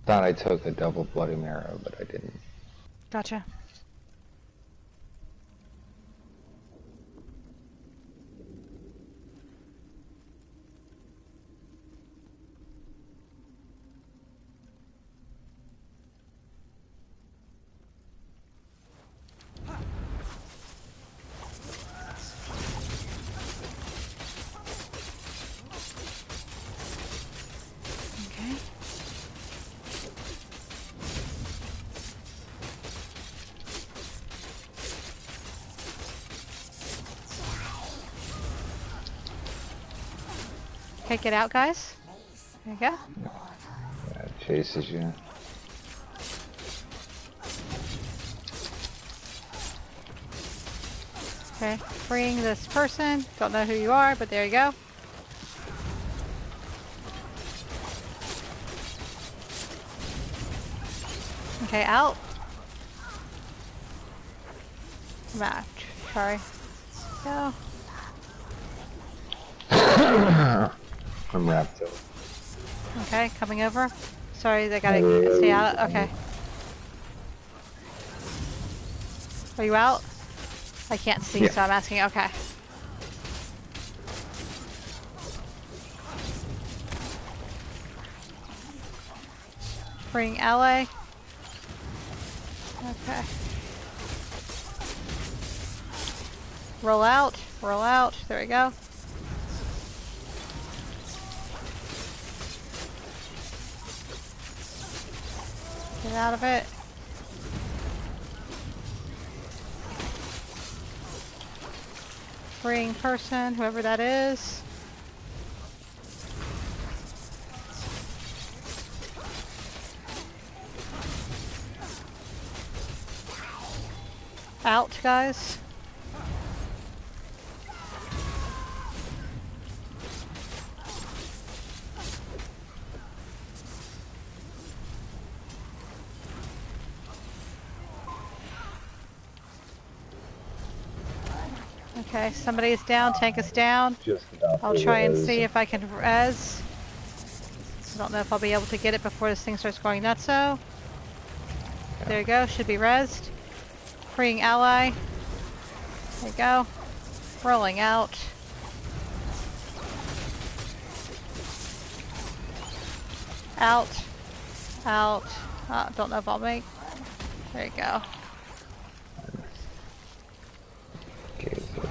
thought I took a double Bloody Marrow, but I didn't. Gotcha. Okay. Okay, get out, guys. There you go. Yeah, it chases you. Okay, freeing this person. Don't know who you are, but there you go. Okay, out. Back. Sorry. Go. I'm wrapped up. Okay, coming over. Sorry, they gotta stay out. Okay. Are you out? I can't see, Yeah. so I'm asking. Okay. Freeing ally. Okay. Roll out. Roll out. There we go. Get out of it. Freeing person, whoever that is. Out, guys. Okay, somebody is down, tank is down. Just about I'll to try and res. see if I can res. I don't know if I'll be able to get it before this thing starts going nutso. There you go, should be rezzed. Freeing ally. There you go. Rolling out. Out. Out. Don't know if I'll make. There you go. Okay, so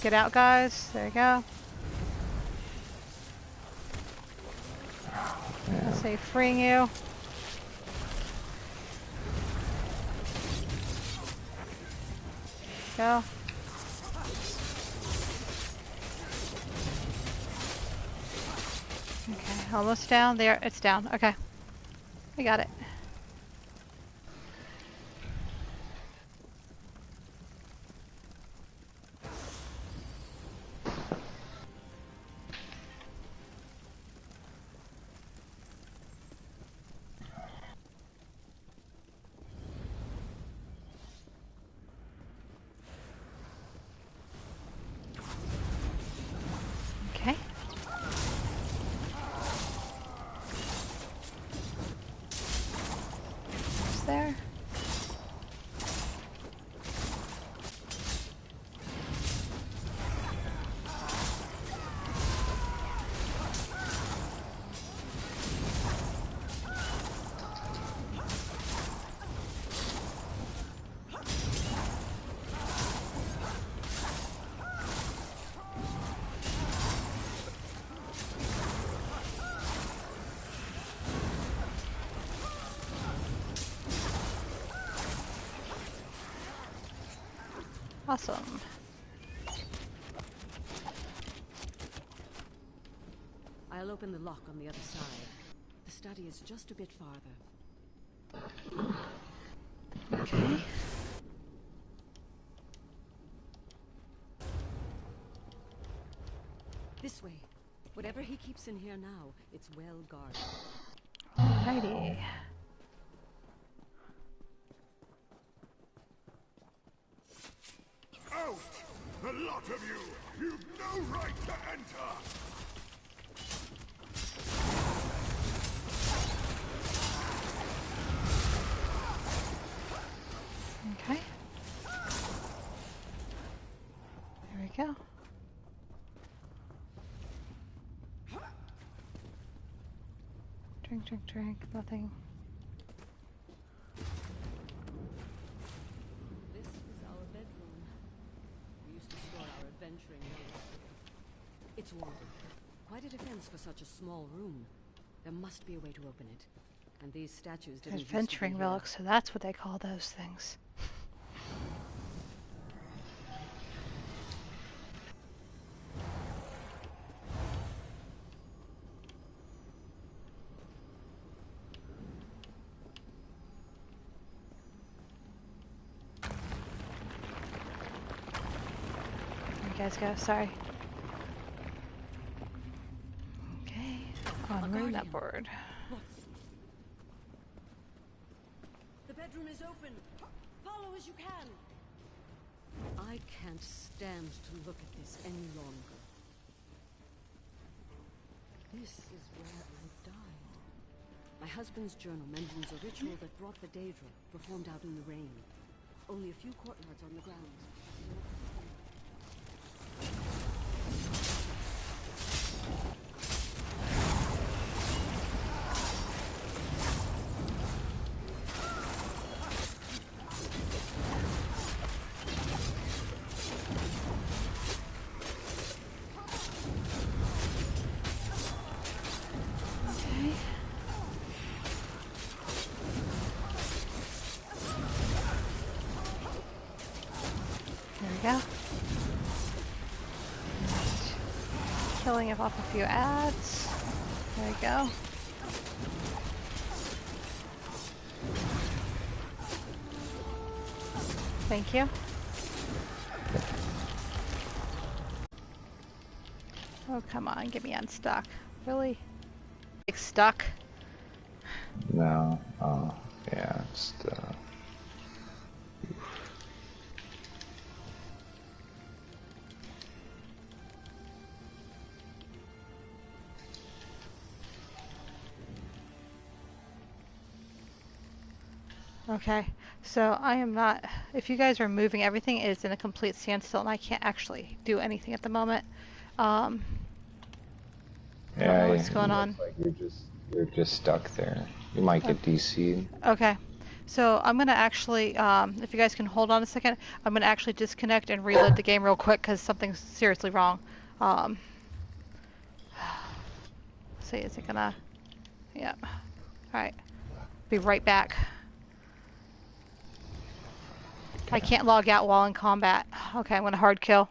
Get out, guys. There you go. Let's say freeing you. Go. Okay, almost down. There, it's down. Okay. I got it. Okay. It's there. Awesome. I'll open the lock on the other side. The study is just a bit farther. Okay. This way. Whatever he keeps in here now, it's well guarded. Alrighty. lot of you! You've no right to enter! Okay. There we go. Drink, drink, drink. Nothing. This is our bedroom. We used to store our adventuring relics. It's warded. Quite a defense for such a small room. There must be a way to open it. And these statues didn't used to be Adventuring here. relics, so that's what they call those things. You guys go, sorry. Okay, onward and upward. The bedroom is open. Follow as you can. I can't stand to look at this any longer. This is where I died. My husband's journal mentions a ritual that brought the Daedra, performed out in the rain. Only a few courtyards on the grounds. There we go. Killing it off a few ads. There we go. Thank you. Oh, come on, get me unstuck. Really? Like stuck? No. Oh, yeah, just, Okay, so I am not, if you guys are moving, everything is in a complete standstill and I can't actually do anything at the moment. I don't know what's going on. Looks like you're just stuck there. You might get DC'd. Okay, so I'm gonna actually, if you guys can hold on a second, I'm gonna actually disconnect and reload the game real quick because something's seriously wrong. See, is it gonna, yeah. Alright, be right back. I can't log out while in combat. Okay, I'm gonna hard kill.